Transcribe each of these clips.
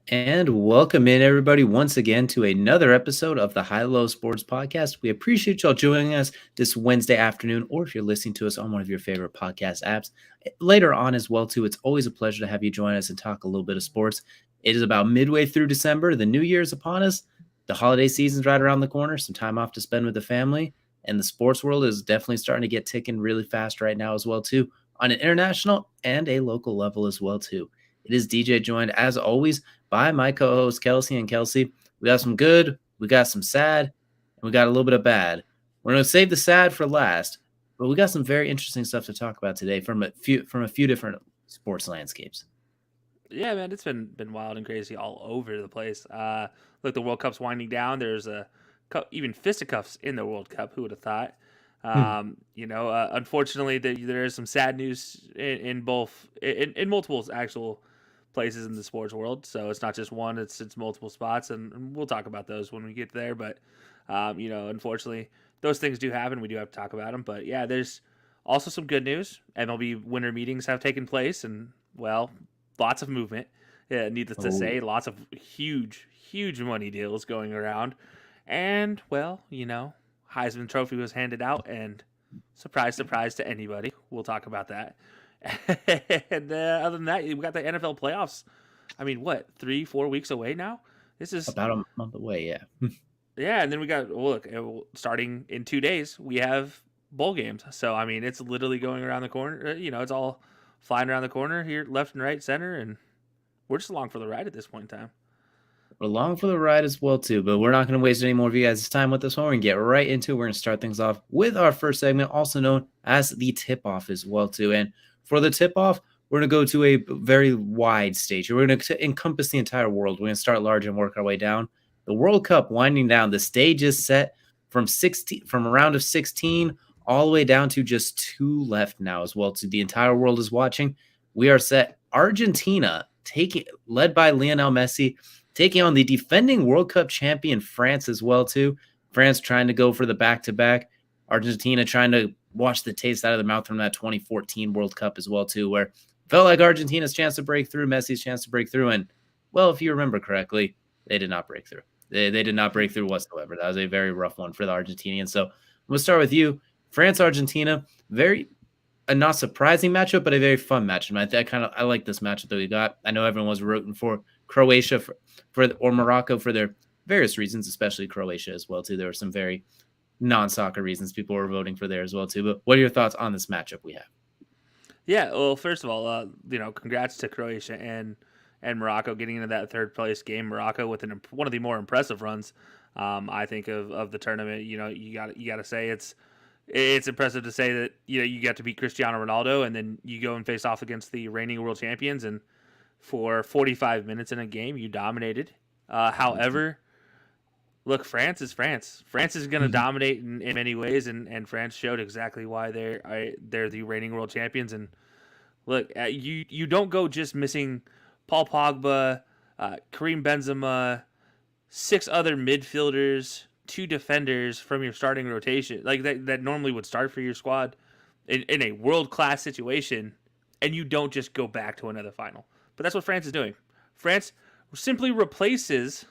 And welcome in, everybody, once again to another episode of the High Low Sports Podcast. We appreciate y'all joining us this Wednesday afternoon, or if you're listening to us on one of your favorite podcast apps later on as well, too. It's always a pleasure to have you join us and talk a little bit of sports. It is about midway through December. The new year is upon us. The holiday season's right around the corner. Some time off to spend with the family. And the sports world is definitely starting to get ticking really fast right now as well, too, on an international and a local level as well, too. It is DJ joined, as always, by my co-host Kelsey and Kelsey. We got some good, we got some sad, and we got a little bit of bad. We're gonna save the sad for last, but we got some very interesting stuff to talk about today from a few different sports landscapes. Yeah, man, it's been wild and crazy all over the place. Look, the World Cup's winding down. There's even fisticuffs in the World Cup. Who would have thought? Unfortunately, there is some sad news in both in multiple actual places in the sports world. So it's not just one; it's multiple spots, and we'll talk about those when we get there. But unfortunately, those things do happen. We do have to talk about them. But yeah, there's also some good news. MLB winter meetings have taken place, and well, lots of movement. Yeah, needless to say, lots of huge money deals going around. And, well, Heisman Trophy was handed out, and surprise, surprise to anybody. We'll talk about that. And other than that, we got the NFL playoffs. I mean, what, 3-4 weeks away now? This is about a month away, yeah. Yeah, and then we got, starting in 2 days, we have bowl games. So, I mean, it's literally going around the corner. It's all flying around the corner here, left and right, center, and we're just along for the ride at this point in time. We're along for the ride as well, too, but we're not going to waste any more of you guys' time with this one. We're going to get right into it. We're going to start things off with our first segment, also known as the tip-off as well, too. And for the tip-off, we're going to go to a very wide stage. We're going to encompass the entire world. We're going to start large and work our way down. The World Cup winding down. The stage is set from a round of 16 all the way down to just 2 left now as well. So the entire world is watching. We are set. Argentina, led by Lionel Messi, taking on the defending World Cup champion France as well, too. France trying to go for the back-to-back. Argentina trying to wash the taste out of their mouth from that 2014 World Cup as well, too, where it felt like Argentina's chance to break through, Messi's chance to break through. And, well, if you remember correctly, they did not break through. They did not break through whatsoever. That was a very rough one for the Argentinians. So we'll start with you. France-Argentina, a not surprising matchup, but a very fun matchup. I like this matchup that we got. I know everyone was rooting for Croatia or Morocco for their various reasons, especially Croatia as well, too. There were some very non-soccer reasons people were voting for there as well, too. But what are your thoughts on this matchup we have? Yeah, well, first of all, congrats to Croatia and Morocco getting into that third place game. Morocco with one of the more impressive runs, I think, of the tournament. You got to say it's impressive to say that you got to beat Cristiano Ronaldo, and then you go and face off against the reigning world champions, and for 45 minutes in a game, you dominated. However, look, France is France. France is going to dominate in many ways, and France showed exactly why they're the reigning world champions. And look, you don't go just missing Paul Pogba, Karim Benzema, 6 other midfielders, 2 defenders from your starting rotation, like that normally would start for your squad in a world-class situation, and you don't just go back to another final. But that's what France is doing. France simply replaces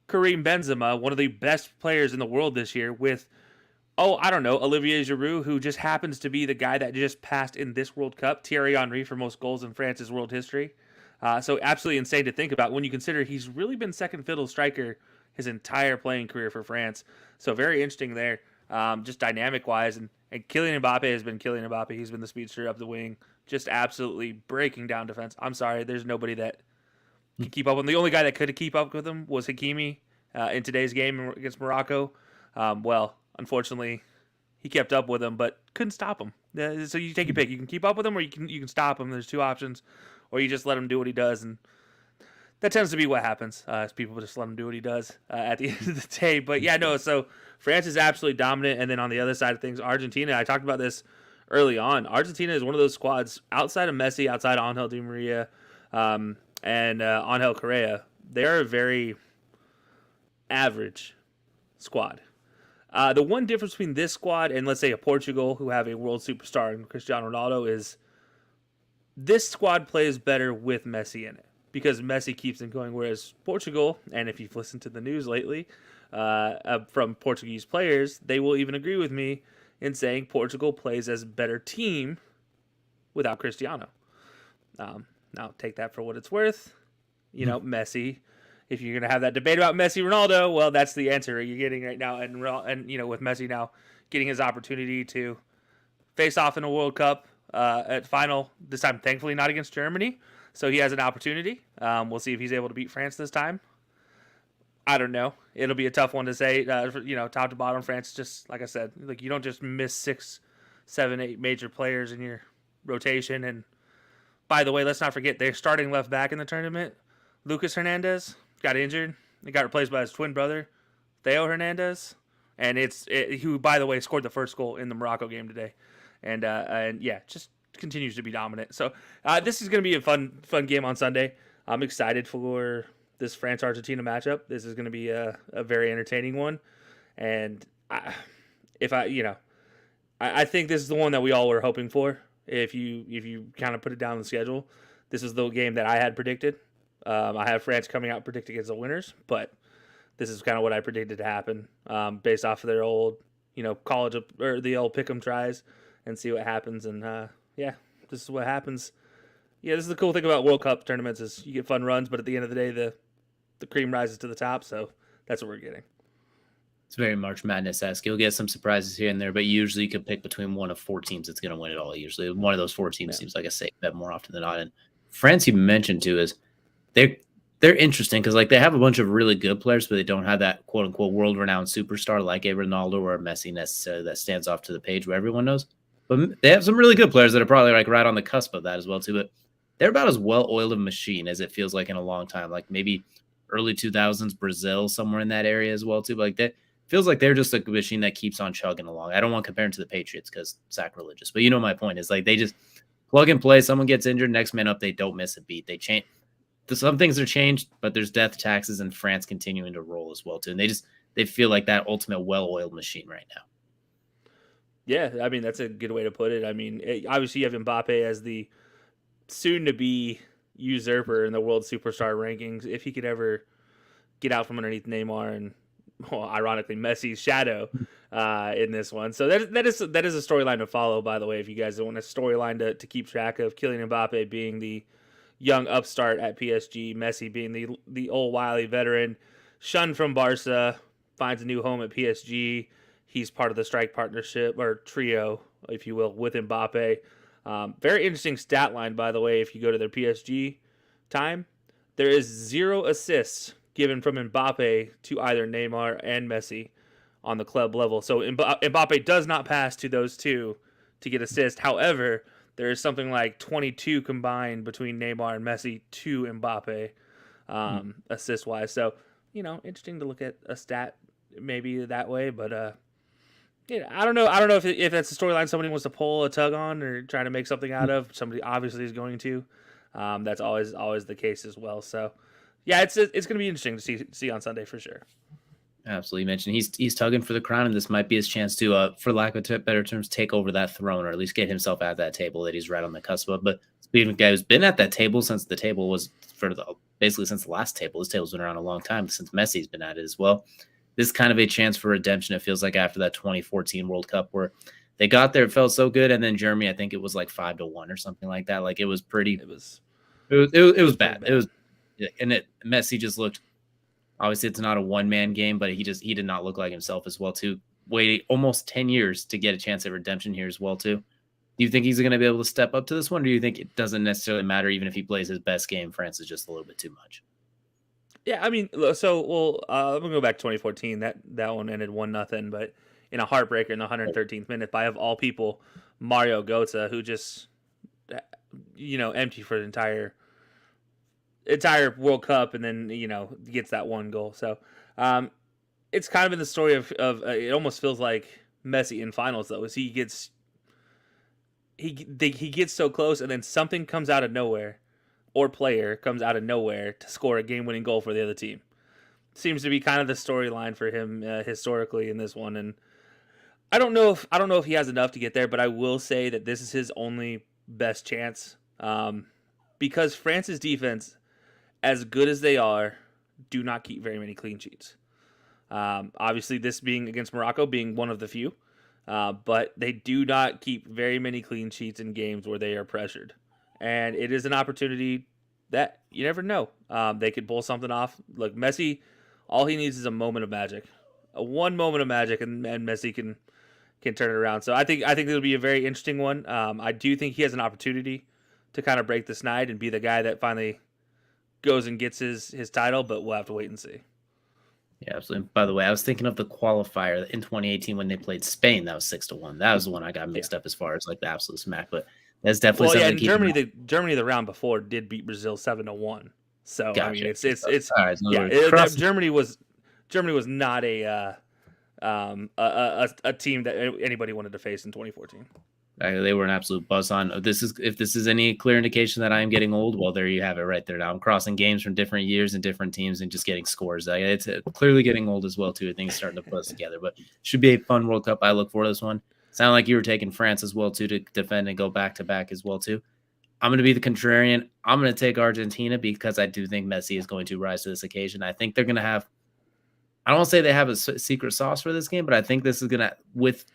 Karim Benzema, one of the best players in the world this year, with, Olivier Giroud, who just happens to be the guy that just passed in this World Cup Thierry Henry for most goals in France's world history. So absolutely insane to think about when you consider he's really been second fiddle striker his entire playing career for France. So very interesting there, just dynamic-wise. And Kylian Mbappe has been Kylian Mbappe. He's been the speedster up the wing, just absolutely breaking down defense. I'm sorry, there's nobody that can keep up with him. The only guy that could keep up with him was Hakimi in today's game against Morocco. Unfortunately, he kept up with him, but couldn't stop him. So you take your pick. You can keep up with him, or you can stop him. There's 2 options, or you just let him do what he does, and that tends to be what happens. People just let him do what he does at the end of the day. But yeah, no. So France is absolutely dominant, and then on the other side of things, Argentina. I talked about this early on. Argentina is one of those squads outside of Messi, outside of Angel Di Maria, and Angel Correa. They're a very average squad. The one difference between this squad and, let's say, a Portugal, who have a world superstar in Cristiano Ronaldo, is this squad plays better with Messi in it. because Messi keeps them going. Whereas Portugal, and if you've listened to the news lately from Portuguese players, they will even agree with me in saying Portugal plays as a better team without Cristiano. Now, take that for what it's worth. Messi. If you're going to have that debate about Messi, Ronaldo, well, that's the answer you're getting right now. And with Messi now getting his opportunity to face off in a World Cup at final, this time thankfully not against Germany. So he has an opportunity. We'll see if he's able to beat France this time. I don't know. It'll be a tough one to say. Top to bottom, France, just like I said, like you don't just miss 6, 7, 8 major players in your rotation. And by the way, let's not forget they're starting left back in the tournament. Lucas Hernandez got injured. He got replaced by his twin brother, Theo Hernandez, and who, by the way, scored the first goal in the Morocco game today, and yeah, just continues to be dominant. So this is going to be a fun game on Sunday. I'm excited for this France-Argentina matchup. This is going to be a very entertaining one, and I think this is the one that we all were hoping for. If you kind of put it down the schedule, this is the game that I had predicted. I have France coming out predicting as the winners, but this is kind of what I predicted to happen based off of their old, college or the old pick'em tries, and see what happens. And yeah, this is what happens. Yeah, this is the cool thing about World Cup tournaments is you get fun runs, but at the end of the day, the cream rises to the top. So that's what we're getting. It's very March Madness-esque. You'll get some surprises here and there, but usually you can pick between one of 4 teams that's going to win it all. Usually one of those 4 teams seems like a safe bet more often than not. And France, you mentioned too, is they're interesting because like they have a bunch of really good players, but they don't have that quote unquote world renowned superstar like a Ronaldo or a Messi necessarily that stands off to the page where everyone knows. But they have some really good players that are probably like right on the cusp of that as well too. But they're about as well oiled a machine as it feels like in a long time. Like maybe early 2000s Brazil, somewhere in that area as well too. But like that feels like they're just a machine that keeps on chugging along. I don't want to compare them to the Patriots because sacrilegious, but my point is like they just plug and play. Someone gets injured, next man up, they don't miss a beat. They change. Some things are changed, but there's death taxes and France continuing to roll as well too. And they feel like that ultimate well-oiled machine right now. Yeah, I mean that's a good way to put it. I mean, obviously you have Mbappe as the soon-to-be usurper in the world superstar rankings. If he could ever get out from underneath Neymar and, well, ironically, Messi's shadow in this one. So that is a storyline to follow, by the way, if you guys want a storyline to keep track of. Kylian Mbappe being the young upstart at PSG, Messi being the old wily veteran, shunned from Barca, finds a new home at PSG. He's part of the strike partnership, or trio, if you will, with Mbappe. Very interesting stat line, by the way, if you go to their PSG time. There is 0 assists given from Mbappe to either Neymar and Messi on the club level. So Mbappe does not pass to those two to get assists. However, there is something like 22 combined between Neymar and Messi to Mbappe assist-wise. So, interesting to look at a stat maybe that way. But, I don't know. I don't know if that's a storyline somebody wants to pull a tug on or try to make something out of. Somebody obviously is going to. That's always the case as well. So, yeah, it's going to be interesting to see on Sunday for sure. Absolutely. You mentioned he's tugging for the crown, and this might be his chance to, for lack of better terms, take over that throne, or at least get himself at that table that he's right on the cusp of. But speaking of a guy who's been at that table since the table was basically since the last table. This table's been around a long time, since Messi's been at it as well. This is kind of a chance for redemption. It feels like after that 2014 World Cup where they got there, it felt so good, and then Germany, I think it was like 5-1 or something like that. Like it was pretty. It was bad. It was, and Messi just looked. Obviously, it's not a one-man game, but he did not look like himself as well, too. Waited almost 10 years to get a chance at redemption here as well, too. Do you think he's going to be able to step up to this one, or do you think it doesn't necessarily matter even if he plays his best game? France is just a little bit too much. Yeah, I mean, so, I'm going to go back to 2014. That one ended 1-0, but in a heartbreaker in the 113th minute by, of all people, Mario Götze, who just, empty for the entire World Cup, and then gets that one goal. So it's kind of in the story of it almost feels like Messi in finals though, as he gets so close, and then something comes out of nowhere, or player comes out of nowhere to score a game-winning goal for the other team. Seems to be kind of the storyline for him historically in this one, and I don't know if he has enough to get there, but I will say that this is his only best chance because France's defense as good as they are, do not keep very many clean sheets. Obviously, this being against Morocco being one of the few, but they do not keep very many clean sheets in games where they are pressured. And it is an opportunity that you never know. They could pull something off. Look, Messi, all he needs is a moment of magic, one moment of magic, and Messi can turn it around. So I think it'll be a very interesting one. I do think he has an opportunity to kind of break the snide and be the guy that finally goes and gets his title, but we'll have to wait and see. Yeah, absolutely. By the way, I was thinking of the qualifier in 2018 when they played Spain. That was 6-1. That was the one I got Yeah. mixed up as far as like the absolute smack. But that's definitely Well, yeah, something to and keep in mind. Germany the round before did beat Brazil 7-1. So I mean, Gotcha. it's All right. So yeah, we're crossing. Germany was not a team that anybody wanted to face in 2014. They were an absolute buzz on. This is if this is any clear indication that I am getting old. Well, there you have it right there. Now I'm crossing games from different years and different teams and just getting scores. It's clearly getting old as well too. Things starting to buzz together, but should be a fun World Cup. I look forward to this one. Sound like you were taking France as well too to defend and go back to back as well too. I'm going to be the contrarian. I'm going to take Argentina because I do think Messi is going to rise to this occasion. I think they're going to have. I don't want to say they have a secret sauce for this game, but I think this is going to with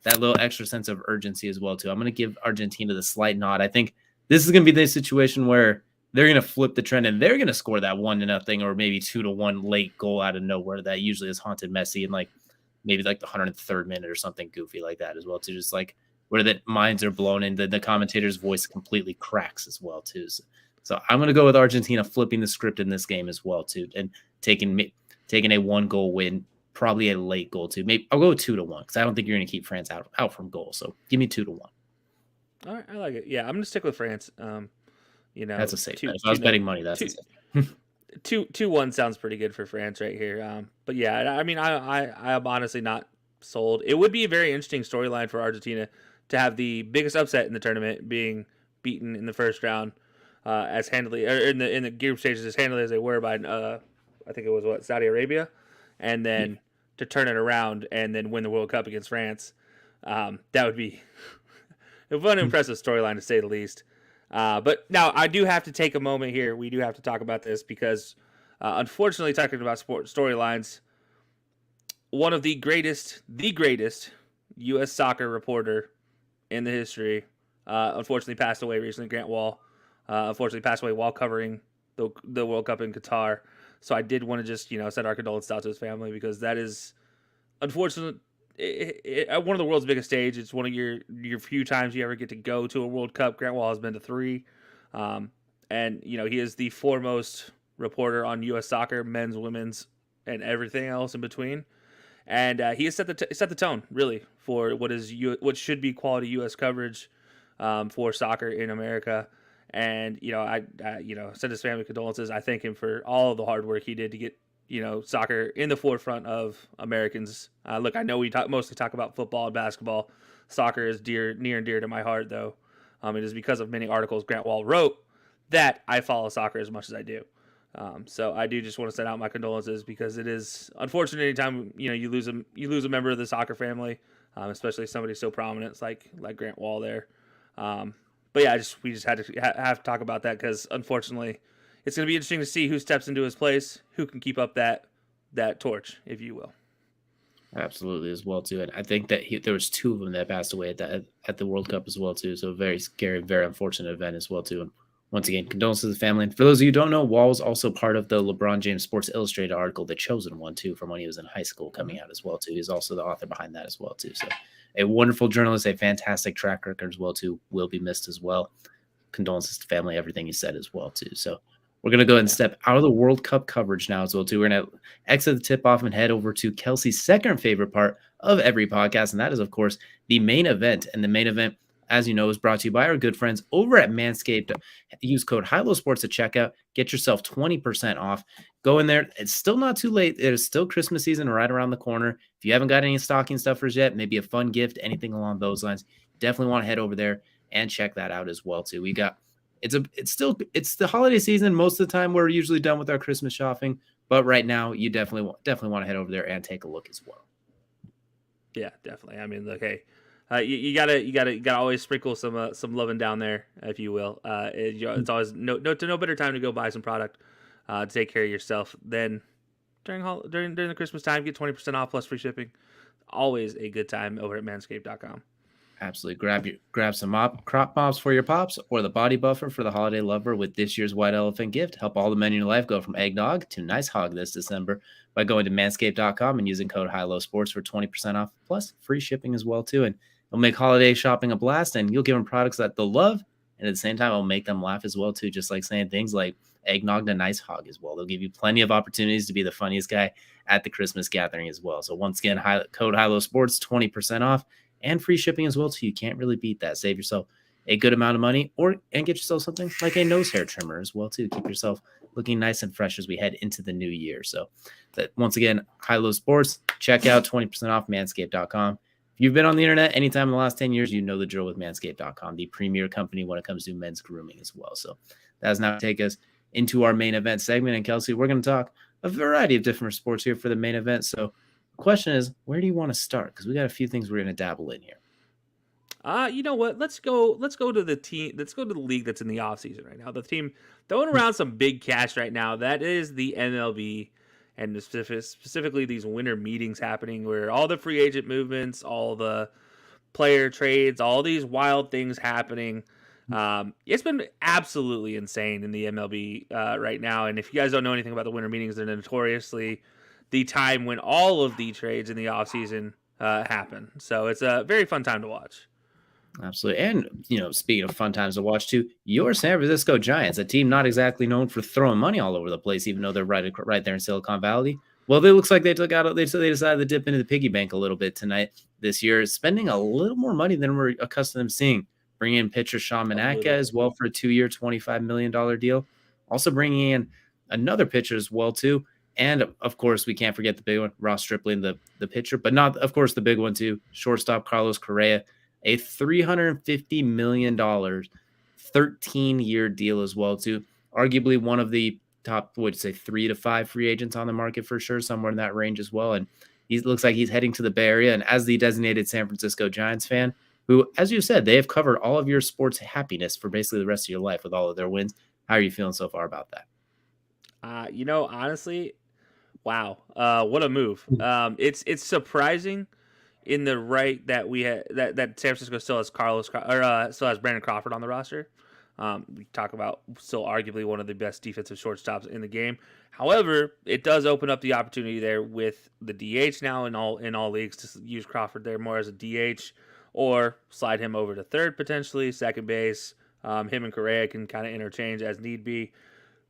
that little extra sense of urgency as well too. I'm going to give Argentina the slight nod. I think this is going to be the situation where they're going to flip the trend and they're going to score that 1-0 or maybe 2-1 late goal out of nowhere that usually has haunted Messi in like maybe like the 103rd minute or something goofy like that as well too. Just like where the minds are blown and the commentator's voice completely cracks as well too. So I'm going to go with Argentina flipping the script in this game as well too and taking a 1-goal win. Probably a late goal too. Maybe I'll go 2-1 because I don't think you're going to keep France out from goal. So give me 2-1. All right, I like it. Yeah, I'm gonna stick with France. That's a safe bet. Two If I was no betting money, that's a two safe. 2-1 sounds pretty good for France right here. But yeah, I mean, I am honestly not sold. It would be a very interesting storyline for Argentina to have the biggest upset in the tournament being beaten in the first round as handily or in the group stages as handily as they were by I think it was Saudi Arabia, and Yeah. then to turn it around and then win the World Cup against France. That would be a fun, impressive storyline to say the least. But now I do have to take a moment here. We do have to talk about this because, unfortunately, talking about sport storylines, one of the greatest U.S. soccer reporter in the history, unfortunately passed away recently. Grant Wall, unfortunately passed away while covering the World Cup in Qatar. So I did want to just send our condolences out to his family because that is unfortunate. At one of the world's biggest stage, it's one of your few times you ever get to go to a World Cup. Grant Wall has been to 3, and he is the foremost reporter on U.S. soccer, men's, women's, and everything else in between. And he has set the tone really for what should be quality U.S. coverage for soccer in America. And I send his family condolences. I thank him for all of the hard work he did to get soccer in the forefront of Americans. Look, I know we mostly talk about football and basketball. Soccer is near and dear to my heart, though. It is because of many articles Grant Wall wrote that I follow soccer as much as I do. So I do just want to send out my condolences because it is unfortunate anytime you lose a member of the soccer family, especially somebody so prominent like Grant Wall there. But yeah, we just had to have to talk about that because unfortunately, it's going to be interesting to see who steps into his place, who can keep up that torch, if you will. Absolutely as well too. And I think that there was 2 of them that passed away at the World Cup as well too. So very scary, very unfortunate event as well too. And once again, condolences to the family. And for those of you who don't know, Wall was also part of the LeBron James Sports Illustrated article, The Chosen One too, from when he was in high school coming out as well too. He's also the author behind that as well too. So a wonderful journalist, a fantastic track record as well too, will be missed as well. Condolences to family, everything he said as well too. So we're going to go ahead and step out of the World Cup coverage now as well too. We're going to exit the tip-off and head over to Kelsey's second favorite part of every podcast, and that is, of course, the main event. And the main event, as you know, is brought to you by our good friends over at Manscaped. Use code HILOSPORTS at checkout. Get yourself 20% off. Go in there. It's still not too late. It is still Christmas season right around the corner. If you haven't got any stocking stuffers yet, maybe a fun gift, anything along those lines, definitely want to head over there and check that out as well too. It's the holiday season. Most of the time we're usually done with our Christmas shopping, but right now you definitely want to head over there and take a look as well. Yeah, definitely. I mean, look, hey, you gotta always sprinkle some loving down there, if you will. It's always no better time to go buy some product to take care of yourself. Then during the Christmas time, get 20% off plus free shipping. Always a good time over at manscaped.com. Absolutely. Grab some crop mops for your pops or the body buffer for the holiday lover with this year's white elephant gift. Help all the men in your life go from eggnog to nice hog this December by going to manscaped.com and using code HILOSPORTS for 20% off plus free shipping as well too. And it'll make holiday shopping a blast, and you'll give them products that they'll love, and at the same time it'll make them laugh as well too, just like saying things like eggnog to nice hog as well. They'll give you plenty of opportunities to be the funniest guy at the Christmas gathering as well. So once again, code HILOSPORTS, 20% off and free shipping as well, so you can't really beat that. Save yourself a good amount of money, and get yourself something like a nose hair trimmer as well too. Keep yourself looking nice and fresh as we head into the new year. So that, once again, High-Low Sports, check out 20% off manscaped.com. If you've been on the internet anytime in the last 10 years, you know the drill with manscaped.com, the premier company when it comes to men's grooming as well. So that does now take us into our main event segment. And Kelsey, we're going to talk a variety of different sports here for the main event. So question is, where do you want to start? Because we got a few things we're going to dabble in here. You know what? Let's go to the team. Let's go to the league that's in the off season right now. The team throwing around some big cash right now. That is the MLB, and specifically these winter meetings happening where all the free agent movements, all the player trades, all these wild things happening. It's been absolutely insane in the MLB right now. And if you guys don't know anything about the winter meetings, they're notoriously the time when all of the trades in the offseason happen. So it's a very fun time to watch. Absolutely. And, speaking of fun times to watch too, your San Francisco Giants, a team not exactly known for throwing money all over the place, even though they're right there in Silicon Valley. Well, it looks like they decided to dip into the piggy bank a little bit tonight this year, spending a little more money than we're accustomed to seeing. Bringing in pitcher Sean Manaka as well for a 2-year, $25 million deal. Also bringing in another pitcher as well too. And, of course, we can't forget the big one, Ross Stripling, the pitcher, but not, of course, the big one too, shortstop Carlos Correa, a $350 million 13-year deal as well too. Arguably one of the top, 3 to 5 free agents on the market for sure, somewhere in that range as well. And he looks like he's heading to the Bay Area. And as the designated San Francisco Giants fan, who, as you said, they have covered all of your sports happiness for basically the rest of your life with all of their wins. How are you feeling so far about that? Honestly, wow. What a move. It's surprising in the right that we had that San Francisco still has still has Brandon Crawford on the roster. We talk about still arguably one of the best defensive shortstops in the game. However, it does open up the opportunity there with the DH now in all leagues to use Crawford there more as a DH or slide him over to third potentially, second base. Him and Correa can kind of interchange as need be.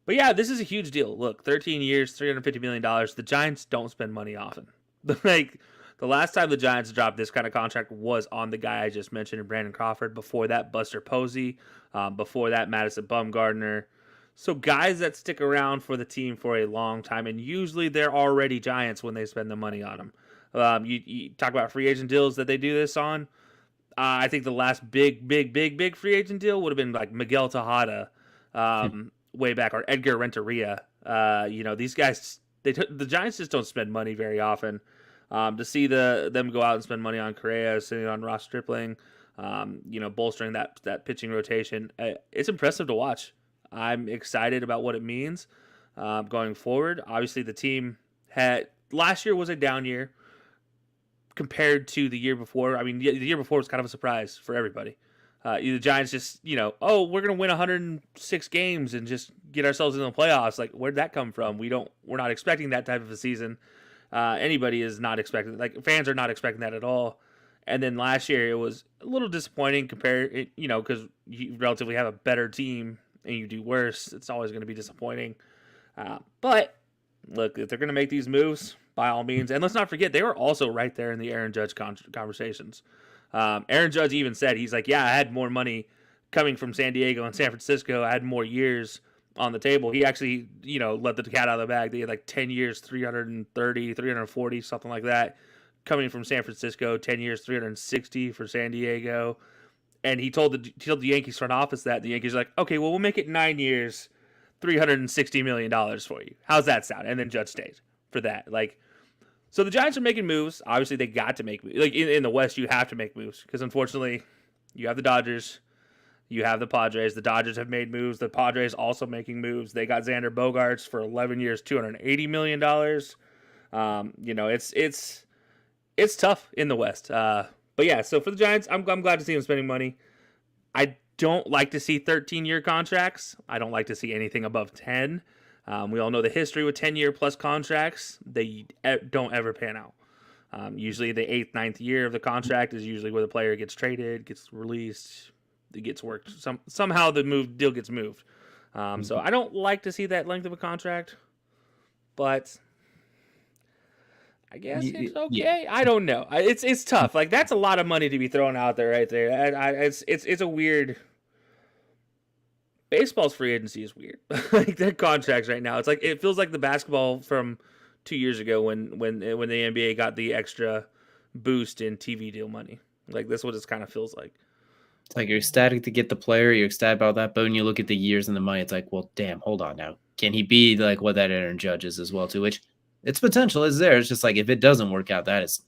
But yeah, this is a huge deal. Look, 13 years, $350 million. The Giants don't spend money often. Like, the last time the Giants dropped this kind of contract was on the guy I just mentioned, Brandon Crawford. Before that, Buster Posey. Before that, Madison Bumgarner. So guys that stick around for the team for a long time, and usually they're already Giants when they spend the money on them. You talk about free agent deals that they do this on. I think the last big free agent deal would have been like Miguel Tejada way back, or Edgar Renteria. These guys, the Giants just don't spend money very often. To see them go out and spend money on Correa, sitting on Ross Stripling, bolstering that pitching rotation, it's impressive to watch. I'm excited about what it means going forward. Obviously, the team last year was a down year compared to the year before. I mean, the year before was kind of a surprise for everybody. The Giants just, we're going to win 106 games and just get ourselves in the playoffs. Like, where'd that come from? We're not expecting that type of a season. Anybody is not expecting, like, fans are not expecting that at all. And then last year it was a little disappointing compared, because you relatively have a better team and you do worse. It's always going to be disappointing. But look, if they're going to make these moves, by all means. And let's not forget, they were also right there in the Aaron Judge conversations. Aaron Judge even said, he's like, yeah, I had more money coming from San Diego and San Francisco. I had more years on the table. He actually, let the cat out of the bag. They had like 10 years, 330, 340, something like that, coming from San Francisco, 10 years, 360 for San Diego. And he told the Yankees front office that. The Yankees are like, okay, well, we'll make it 9 years, $360 million for you. How's that sound? And then Judge stayed for that. Like, so the Giants are making moves. Obviously, they got to make moves. Like, in the West, you have to make moves because, unfortunately, you have the Dodgers, You have the Padres. The Dodgers have made moves. The Padres also making moves. They got Xander Bogaerts for 11 years, $280 million. It's tough in the West. But yeah, so for the Giants, I'm glad to see them spending money. I don't like to see 13-year contracts. I don't like to see anything above 10. We all know the history with 10-year plus contracts. They don't ever pan out. Usually the 8th, 9th year of the contract is usually where the player gets traded, gets released, it gets worked. Somehow the deal gets moved. So I don't like to see that length of a contract, but I guess it's okay. Yeah. I don't know. It's tough. Like that's a lot of money to be thrown out there right there. It's a weird. Baseball's free agency is weird. Like their contracts right now, it's like it feels like the basketball from 2 years ago when the NBA got the extra boost in TV deal money. Like this, what it kind of feels like. It's like you're ecstatic to get the player, you're ecstatic about that, but when you look at the years and the money, it's like, well, damn, hold on now. Can he be like what that Aaron Judge is as well, too? Which its potential is there. It's just like if it doesn't work out, that is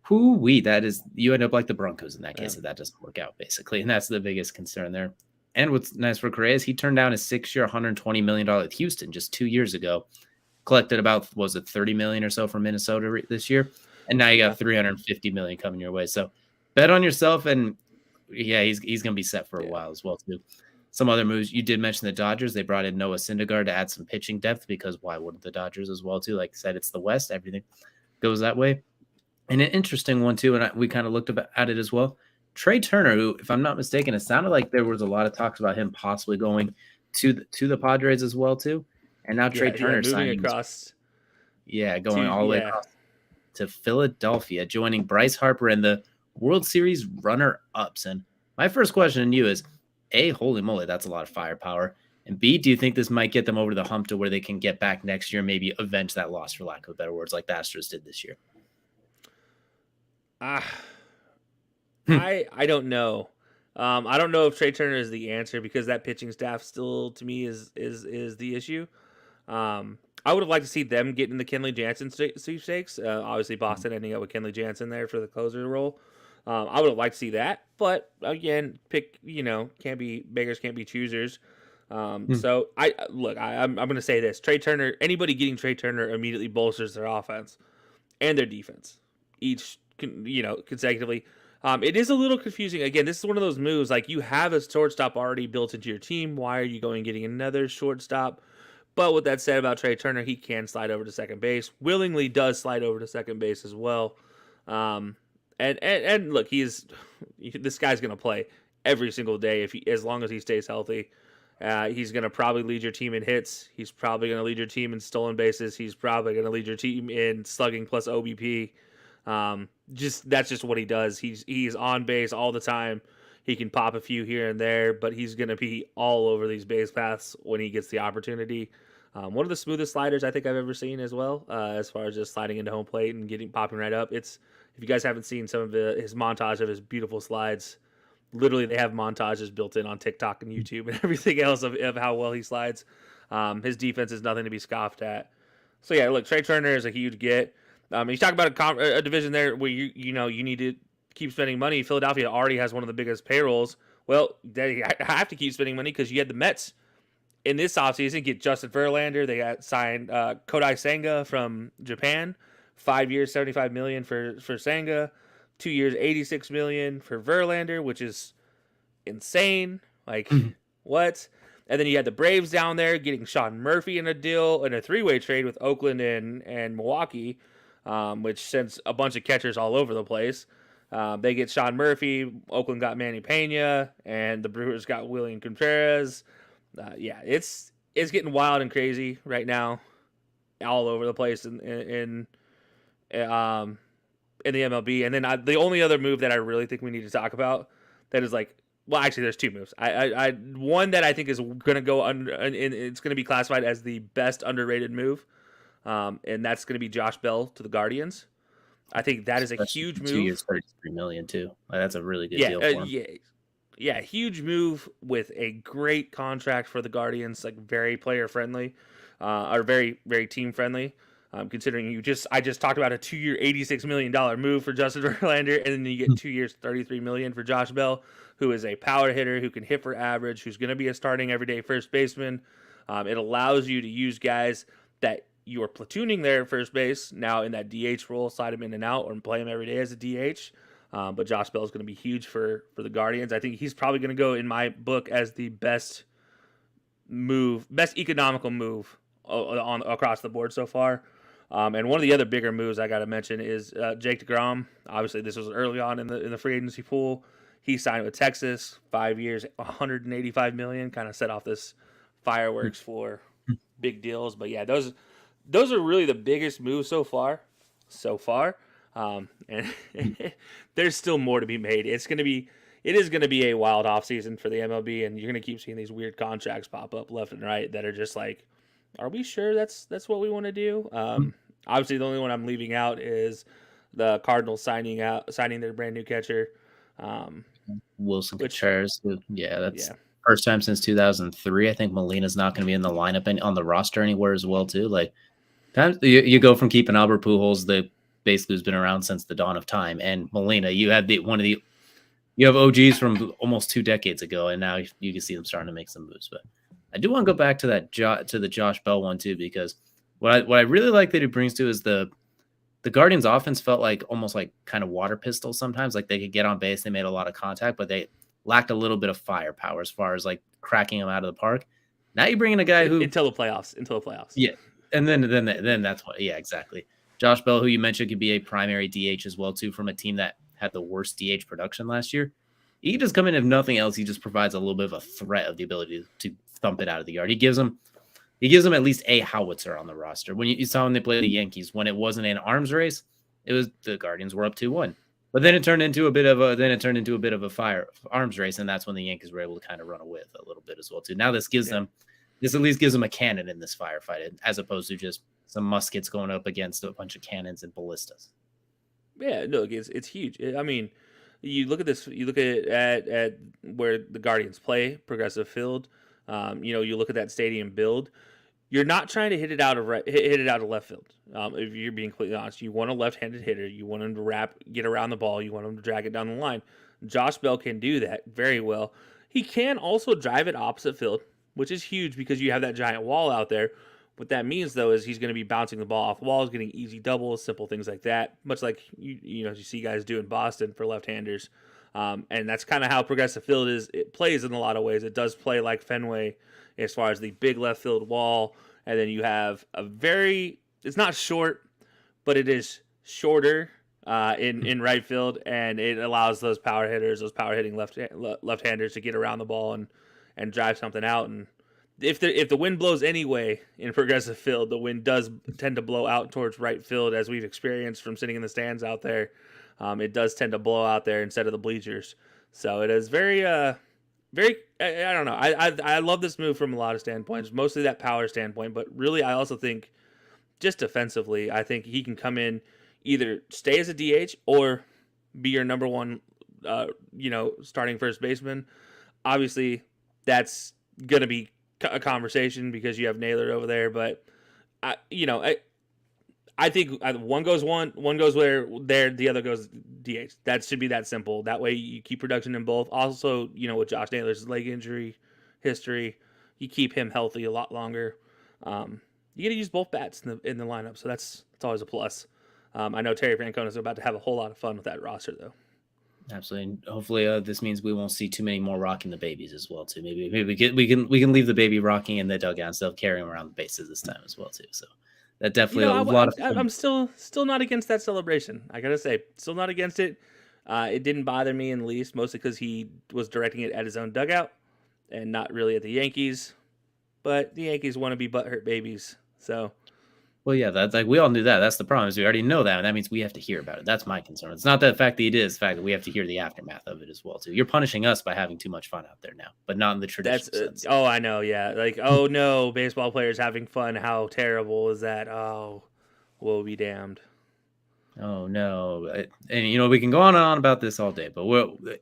that is you end up like the Broncos in that case if that doesn't work out, basically. And that's the biggest concern there. And what's nice for Correa is he turned down a 6-year, $120 million with Houston just 2 years ago. Collected about, was it $30 million or so from Minnesota this year? And now you got $350 million coming your way. So bet on yourself, and yeah, he's going to be set for a while as well too. Some other moves you did mention the Dodgers. They brought in Noah Syndergaard to add some pitching depth because why wouldn't the Dodgers as well too? Like I said, it's the West. Everything goes that way. And an interesting one too, and we kind of looked at it as well. Trey Turner, who, if I'm not mistaken, it sounded like there was a lot of talks about him possibly going to the Padres as well too. And now Trey Turner signing across. Going all the way across to Philadelphia, joining Bryce Harper and the World Series runner-ups. And my first question to you is, A, holy moly, that's a lot of firepower. And B, do you think this might get them over the hump to where they can get back next year, maybe avenge that loss, for lack of better words, like the Astros did this year? I don't know. I don't know if Trey Turner is the answer because that pitching staff still, to me, is the issue. I would have liked to see them get in the Kenley Jansen sweepstakes. Obviously, Boston ending up with Kenley Jansen there for the closer role. I would have liked to see that, but again, can't be beggars can't be choosers. So I'm going to say this: Trey Turner. Anybody getting Trey Turner immediately bolsters their offense and their defense, each consecutively. It is a little confusing. Again, this is one of those moves like you have a shortstop already built into your team. Why are you going and getting another shortstop? But with that said about Trey Turner, he can slide over to second base. Willingly does slide over to second base as well. And look, this guy's going to play every single day as long as he stays healthy. He's going to probably lead your team in hits. He's probably going to lead your team in stolen bases. He's probably going to lead your team in slugging plus OBP. That's just what he does. He's on base all the time. He can pop a few here and there, but he's going to be all over these base paths when he gets the opportunity. One of the smoothest sliders I think I've ever seen as well, as far as just sliding into home plate and popping right up. If you guys haven't seen some of his montage of his beautiful slides, literally they have montages built in on TikTok and YouTube and everything else of how well he slides. His defense is nothing to be scoffed at. So yeah, look, Trey Turner is a huge get. You talk about a division there where you need to keep spending money. Philadelphia already has one of the biggest payrolls. Well, they have to keep spending money because you had the Mets in this offseason get Justin Verlander. They got signed Kodai Senga from Japan, 5 years, $75 million for Senga, 2 years, $86 million for Verlander, which is insane. Like what? And then you had the Braves down there getting Sean Murphy in a deal in a three-way trade with Oakland and Milwaukee, which sends a bunch of catchers all over the place. They get Sean Murphy. Oakland got Manny Pena, and the Brewers got William Contreras. It's getting wild and crazy right now, all over the place in the MLB. And then the only other move that I really think we need to talk about that is like, well, actually, there's two moves. One that I think is going to go under, and it's going to be classified as the best underrated move, and that's going to be Josh Bell to the Guardians. I think that is a huge move. 2 years, $33 million too. That's a really good deal for him. Yeah, huge move with a great contract for the Guardians, like very player friendly, or very very team friendly. Considering I just talked about a 2-year, $86 million move for Justin Verlander, and then you get 2 years, $33 million for Josh Bell, who is a power hitter who can hit for average, who's going to be a starting everyday first baseman. It allows you to use guys that you are platooning there at first base now in that DH role, slide him in and out, or play him every day as a DH. But Josh Bell is going to be huge for the Guardians. I think he's probably going to go in my book as the best economical move on across the board so far. And one of the other bigger moves I got to mention is Jake DeGrom. Obviously, this was early on in the free agency pool. He signed with Texas, 5 years, $185 million. Kind of set off this fireworks for big deals. But yeah, those are really the biggest moves so far. And there's still more to be made. It is going to be a wild offseason for the MLB, and you're going to keep seeing these weird contracts pop up left and right that are just like, are we sure that's what we want to do? Obviously, the only one I'm leaving out is the Cardinals signing their brand new catcher, Wilson Contreras. That's first time since 2003. I think Molina's not going to be in the lineup and on the roster anywhere as well too. Like, you go from keeping Albert Pujols, the basically who's been around since the dawn of time, and Molina. You have you have OGs from almost 2 decades ago, and now you can see them starting to make some moves. But I do want to go back to the Josh Bell one too, because what I really like that he brings to is the Guardians offense felt like almost like kind of water pistols sometimes. Like they could get on base, they made a lot of contact, but they lacked a little bit of firepower as far as like cracking them out of the park. Now you bring in a guy who until the playoffs. Yeah, and then that's what. Yeah, exactly. Josh Bell, who you mentioned, could be a primary DH as well too, from a team that had the worst DH production last year. He can just come in, if nothing else, he just provides a little bit of a threat of the ability to thump it out of the yard. He gives them at least a howitzer on the roster. When you saw when they played the Yankees, when it wasn't an arms race, it was the Guardians were up 2-1. But then it turned into a bit of a fire arms race, and that's when the Yankees were able to kind of run away with a little bit as well too. Now this at least gives them a cannon in this firefight, as opposed to just some muskets going up against a bunch of cannons and ballistas. Yeah, no, it's huge. I mean, you look at this. You look at where the Guardians play, Progressive Field. You look at that stadium build. You're not trying to hit it out of left field. If you're being completely honest, you want a left-handed hitter. You want him to get around the ball. You want him to drag it down the line. Josh Bell can do that very well. He can also drive it opposite field, which is huge because you have that giant wall out there. What that means, though, is he's going to be bouncing the ball off walls, getting easy doubles, simple things like that, much like you see guys do in Boston for left-handers. And that's kind of how Progressive Field is. It plays in a lot of ways. It does play like Fenway as far as the big left field wall, and then you have it's not short, but it is shorter in right field, and it allows those power hitting left-handers to get around the ball and drive something out. And if the wind blows anyway in Progressive Field, the wind does tend to blow out towards right field, as we've experienced from sitting in the stands out there. It does tend to blow out there instead of the bleachers. So it is very, very. I don't know. I love this move from a lot of standpoints, mostly that power standpoint, but really I also think just defensively, I think he can come in, either stay as a DH or be your number one, starting first baseman. Obviously, that's going to be a conversation because you have Naylor over there, but I think one goes there, the other goes DH. That should be that simple. That way you keep production in both. Also, with Josh Naylor's leg injury history, you keep him healthy a lot longer. You got to use both bats in the lineup, so that's always a plus. I know Terry Francona is about to have a whole lot of fun with that roster, though. Absolutely. Hopefully, this means we won't see too many more rocking the babies as well too. Maybe we can leave the baby rocking in the dugout instead of carrying him around the bases this time as well too. So that definitely a lot of fun. I'm still not against that celebration. I gotta say, still not against it. It didn't bother me in the least, mostly because he was directing it at his own dugout and not really at the Yankees. But the Yankees want to be butthurt babies, so. Well, yeah, that's like we all knew that. That's the problem, is we already know that, and that means we have to hear about it. That's my concern. It's not the fact that he did; it's the fact that we have to hear the aftermath of it as well too. You're punishing us by having too much fun out there now, but not in the traditional sense. Oh, I know, yeah. Like, oh no, baseball players having fun. How terrible is that? Oh, we'll be damned. Oh no, and we can go on and on about this all day, but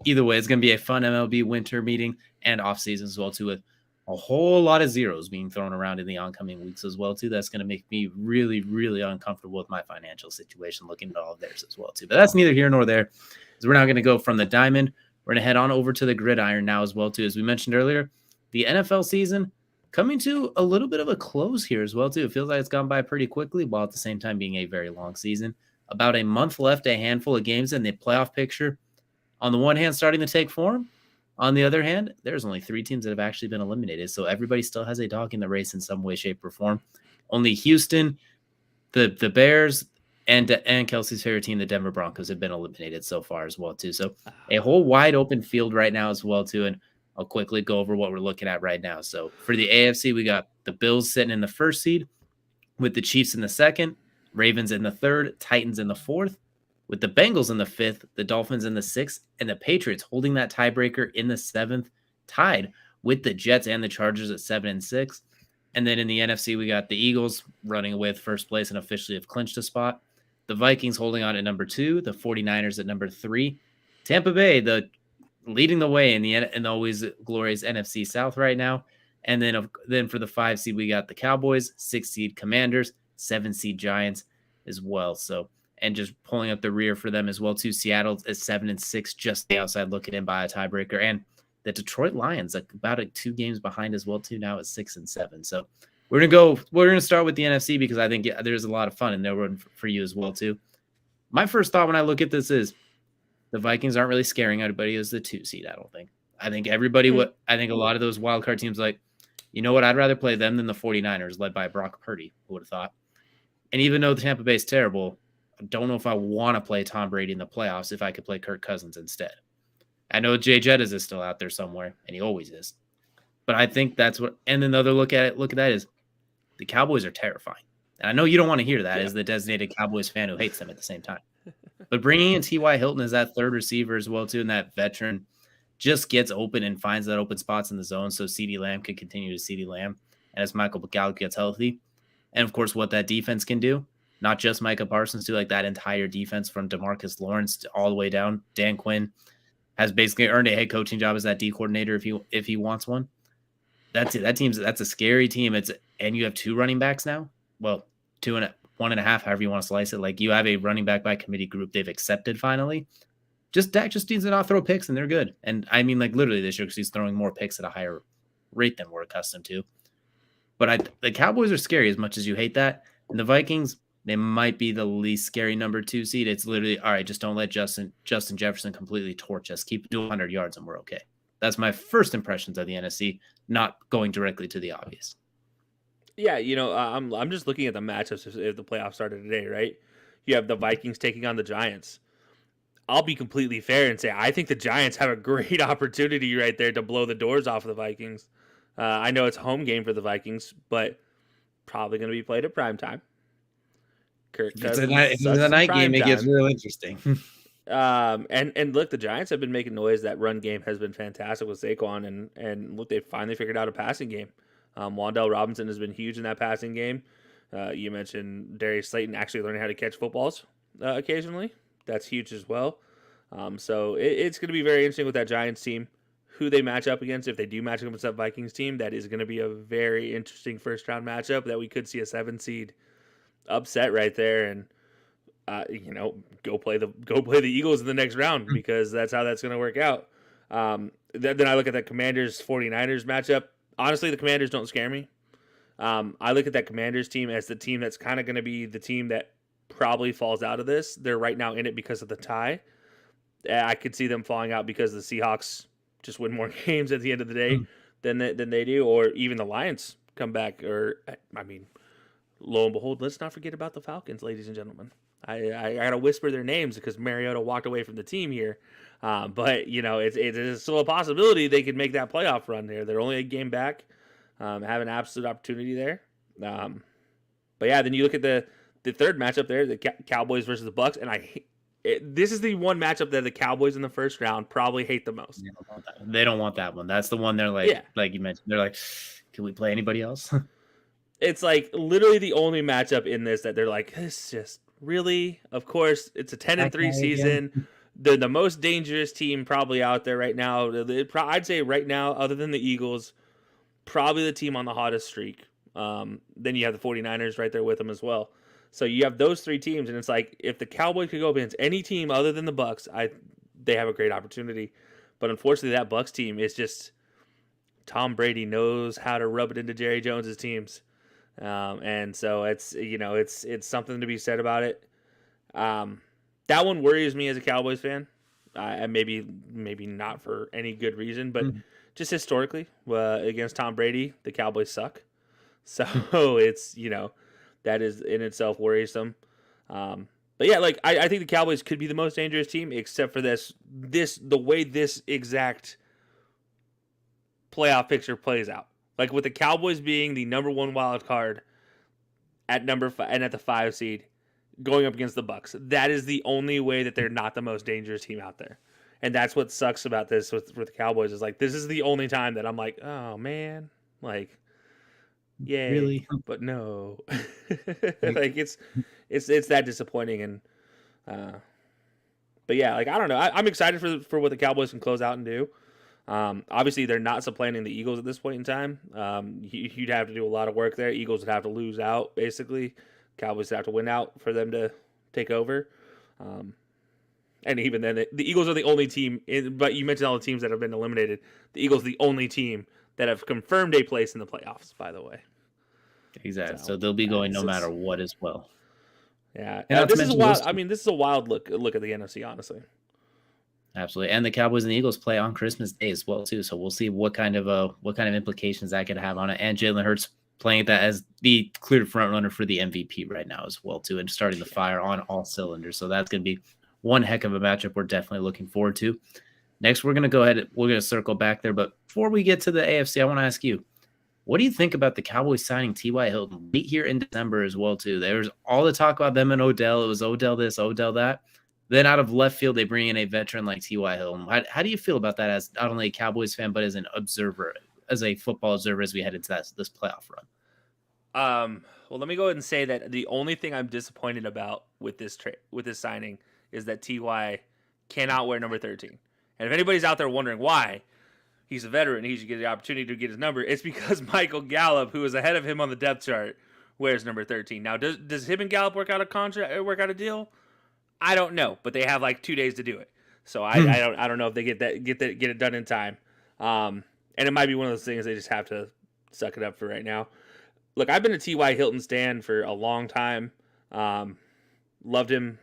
either way, it's going to be a fun MLB winter meeting and off season as well too, with a whole lot of zeros being thrown around in the oncoming weeks as well too. That's going to make me really, really uncomfortable with my financial situation looking at all of theirs as well too. But that's neither here nor there. Because we're now going to go from the diamond. We're going to head on over to the gridiron now as well too. As we mentioned earlier, the NFL season coming to a little bit of a close here as well too. It feels like it's gone by pretty quickly, while at the same time being a very long season. About a month left, a handful of games in the playoff picture. On the one hand, starting to take form. On the other hand, there's only 3 teams that have actually been eliminated. So everybody still has a dog in the race in some way, shape, or form. Only Houston, the Bears, and Kelsey's favorite team, the Denver Broncos, have been eliminated so far as well, too. So a whole wide open field right now as well, too. And I'll quickly go over what we're looking at right now. So for the AFC, we got the Bills sitting in the 1st seed, with the Chiefs in the 2nd, Ravens in the 3rd, Titans in the 4th, with the Bengals in the 5th, the Dolphins in the 6th, and the Patriots holding that tiebreaker in the 7th, tied with the Jets and the Chargers at 7 and 6. And then in the NFC, we got the Eagles running away with 1st place and officially have clinched a spot. The Vikings holding on at number 2, the 49ers at number 3. Tampa Bay, leading the way in the always glorious NFC South right now. And then for the 5 seed, we got the Cowboys, 6 seed Commanders, 7 seed Giants as well. So, and just pulling up the rear for them as well too. Seattle is 7 and 6, just the outside looking in by a tiebreaker, and the Detroit Lions about 2 games behind as well too. Now at 6 and 7. So we're gonna start with the NFC because I think there's a lot of fun in there for you as well too. My first thought when I look at this is the Vikings aren't really scaring anybody as the 2 seed. I don't think. I think I think a lot of those wild card teams like, you know what? I'd rather play them than the 49ers led by Brock Purdy. Who would have thought? And even though the Tampa Bay is terrible, I don't know if I want to play Tom Brady in the playoffs if I could play Kirk Cousins instead. I know Jay Jettis is still out there somewhere, and he always is. But I think that's what. And another look at that is the Cowboys are terrifying. And I know you don't want to hear that as the designated Cowboys fan who hates them at the same time. But bringing in T.Y. Hilton as that 3rd receiver as well too, and that veteran just gets open and finds that open spots in the zone, so CeeDee Lamb can continue to CeeDee Lamb, and as Michael Gallup gets healthy, and of course what that defense can do. Not just Micah Parsons, like that entire defense from DeMarcus Lawrence all the way down. Dan Quinn has basically earned a head coaching job as that D coordinator if he wants one. That's it. That's a scary team. And you have 2 running backs now. Well, 1.5, however you want to slice it. Like you have a running back by committee group they've accepted finally. Dak just needs to not throw picks and they're good. And I mean, like literally this year because he's throwing more picks at a higher rate than we're accustomed to. But the Cowboys are scary as much as you hate that. And the Vikings, they might be the least scary number 2 seed. It's literally, all right, just don't let Justin Jefferson completely torch us. Keep doing 100 yards and we're okay. That's my first impressions of the NFC, not going directly to the obvious. Yeah, I'm just looking at the matchups if the playoffs started today, right? You have the Vikings taking on the Giants. I'll be completely fair and say I think the Giants have a great opportunity right there to blow the doors off of the Vikings. I know it's a home game for the Vikings, but probably going to be played at prime time. If it's a night game, it gets real interesting. And look, the Giants have been making noise. That run game has been fantastic with Saquon, and look, they finally figured out a passing game. Wan'Dale Robinson has been huge in that passing game. You mentioned Darius Slayton actually learning how to catch footballs occasionally. That's huge as well. So it's going to be very interesting with that Giants team, who they match up against. If they do match up against that Vikings team, that is going to be a very interesting first round matchup that we could see a 7 seed upset right there, and go play the Eagles in the next round because that's how that's going to work out. Then I look at that Commanders 49ers matchup. Honestly, the Commanders don't scare me. I look at that Commanders team as the team that's kind of going to be the team that probably falls out of this. They're right now in it because of the tie. I could see them falling out because the Seahawks just win more games at the end of the day than they do, or even the Lions come back. Or I mean, lo and behold, let's not forget about the Falcons, ladies and gentlemen. I gotta whisper their names because Mariota walked away from the team here, but it is still a possibility they could make that playoff run there. They're only a game back, have an absolute opportunity there. But yeah, then you look at the third matchup there, the Cowboys versus the Bucks, and this is the one matchup that the Cowboys in the first round probably hate the most. They don't want that one. That's the one they're like, like you mentioned, they're like, can we play anybody else? It's like literally the only matchup in this that they're like, it's just really, of course, it's a 10-3 season. They're the most dangerous team probably out there right now. I'd say right now, other than the Eagles, probably the team on the hottest streak. Then you have the 49ers right there with them as well. So you have those three teams, and it's like if the Cowboys could go against any team other than the Bucks, they have a great opportunity. But unfortunately, that Bucks team is just Tom Brady knows how to rub it into Jerry Jones's teams, and so it's something to be said about it. That one worries me as a Cowboys fan. Maybe not for any good reason, but just historically, against Tom Brady, the Cowboys suck. So it's that is in itself worrisome. But yeah, like I think the Cowboys could be the most dangerous team, except for the way this exact playoff picture plays out. Like with the Cowboys being the number one wild card at number 5 and at the 5 seed, going up against the Bucks. That is the only way that they're not the most dangerous team out there. And that's what sucks about this with the Cowboys is like, this is the only time that I'm like, oh man, like, yay, Really? but no. Like it's that disappointing. And, but yeah, like, I don't know. I'm excited for what the Cowboys can close out and do. Obviously they're not supplanting the Eagles at this point in time. You'd have to do a lot of work there. Eagles would have to lose out basically. Cowboys would have to win out for them to take over. And even then, the Eagles are the only team. But you mentioned all the teams that have been eliminated. The Eagles are the only team that have confirmed a place in the playoffs, by the way. Exactly. So they'll be going no matter what as well. Yeah. This is wild. I mean, this is a wild look at the NFC, honestly. Absolutely. And the Cowboys and the Eagles play on Christmas Day as well, too. So we'll see what kind of implications that could have on it. And Jalen Hurts playing that as the clear front runner for the MVP right now as well, too, and starting the fire on all cylinders. So that's going to be one heck of a matchup we're definitely looking forward to. Next, we're going to go ahead. We're going to circle back there. But before we get to the AFC, I want to ask you, what do you think about the Cowboys signing T.Y. Hilton late here in December as well, too? There was all the talk about them and Odell. It was Odell this, Odell that. Then out of left field, they bring in a veteran like T.Y. Hilton. How do you feel about that as not only a Cowboys fan, but as an observer, as a football observer as we head into this playoff run? Well, let me go ahead and say that the only thing I'm disappointed about with this signing is that T.Y. cannot wear number 13. And if anybody's out there wondering why, he's a veteran, he should get the opportunity to get his number, it's because Michael Gallup, who is ahead of him on the depth chart, wears number 13. Now, does him and Gallup work out a deal? I don't know, but they have like 2 days to do it. So I don't know if they get it done in time. And it might be one of those things they just have to suck it up for right now. Look, I've been a T.Y. Hilton stan for a long time. Loved him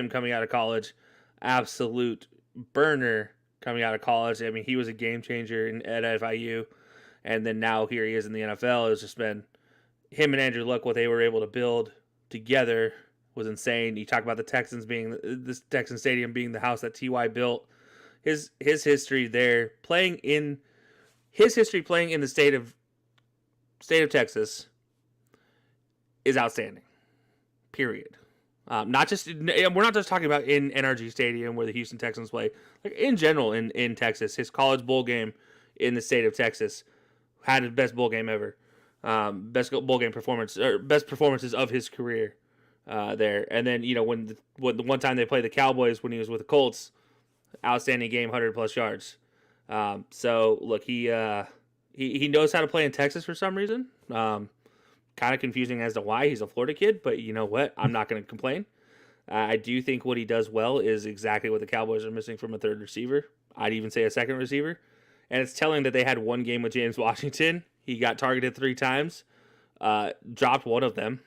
coming out of college. Absolute burner coming out of college. I mean, he was a game changer at FIU. And then now here he is in the NFL. It's just been him and Andrew Luck, what they were able to build together was insane. You talk about the Texans this Texan Stadium being the house that T.Y. built. His history there, playing in the state of Texas is outstanding. Period. We're not just talking about in NRG Stadium where the Houston Texans play. Like in general in Texas, his college bowl game in the state of Texas had his best bowl game ever. Best bowl game performance or best performances of his career. There, and then when the one time they played the Cowboys when he was with the Colts, outstanding game, 100+ yards. So look, he knows how to play in Texas for some reason. Kind of confusing as to why. He's a Florida kid, but you know what? I'm not going to complain. I do think what he does well is exactly what the Cowboys are missing from a third receiver. I'd even say a second receiver. And it's telling that they had one game with James Washington. He got targeted 3 times, dropped one of them.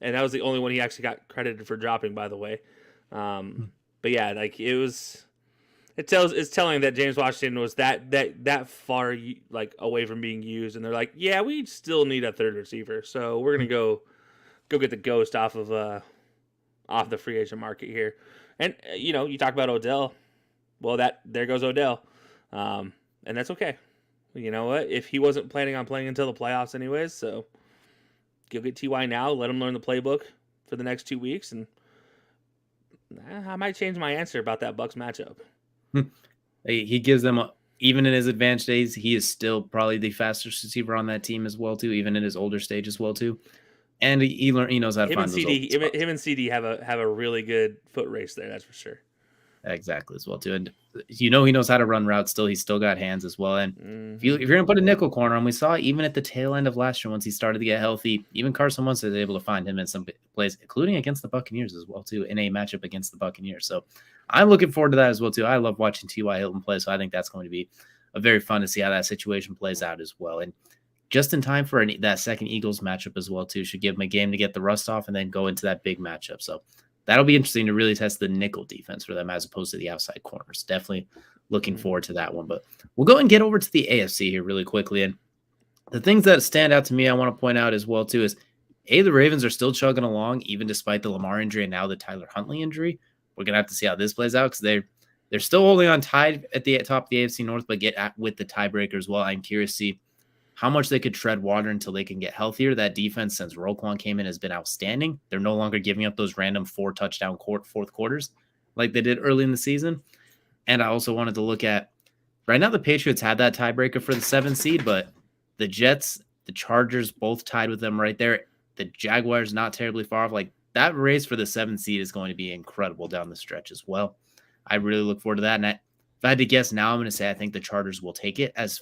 And that was the only one he actually got credited for dropping, by the way. But yeah, like it's telling that James Washington was that far like away from being used, and they're like, yeah, we still need a third receiver, so we're gonna go get the ghost off the free agent market here. And you talk about Odell, well, there goes Odell, and that's okay. You know what? If he wasn't planning on playing until the playoffs anyways, so. Go get T.Y. now, let him learn the playbook for the next 2 weeks, and I might change my answer about that Bucks matchup. He gives them, even in his advanced days, he is still probably the fastest receiver on that team as well, too, even in his older stage as well, too. And he knows how to find those him and CD have a really good foot race there, that's for sure. Exactly, as well, too. And he knows how to run routes still. He's still got hands as well. And if you're gonna put a nickel corner on, we saw even at the tail end of last year once he started to get healthy, even Carson Wentz was able to find him in some plays, including against the Buccaneers as well too, in a matchup against the Buccaneers. So I'm looking forward to that as well too. I love watching T.Y. Hilton play, so I think that's going to be a very fun to see how that situation plays out as well. And just in time for that second Eagles matchup as well too, should give him a game to get the rust off and then go into that big matchup. So that'll be interesting to really test the nickel defense for them as opposed to the outside corners. Definitely looking forward to that one. But we'll go and get over to the AFC here really quickly. And the things that stand out to me, I want to point out as well, too, is the Ravens are still chugging along, even despite the Lamar injury and now the Tyler Huntley injury. We're going to have to see how this plays out because they're still holding on tied at the top of the AFC North, but with the tiebreaker as well. I'm curious to see how much they could tread water until they can get healthier. That defense, since Roquan came in, has been outstanding. They're no longer giving up those random 4-touchdown fourth quarters like they did early in the season. And I also wanted to look at right now, the Patriots had that tiebreaker for the 7th seed, but the Jets, the Chargers, both tied with them right there. The Jaguars not terribly far off. Like that race for the 7th seed is going to be incredible down the stretch as well. I really look forward to that. And if I had to guess now, I'm going to say I think the Chargers will take it, as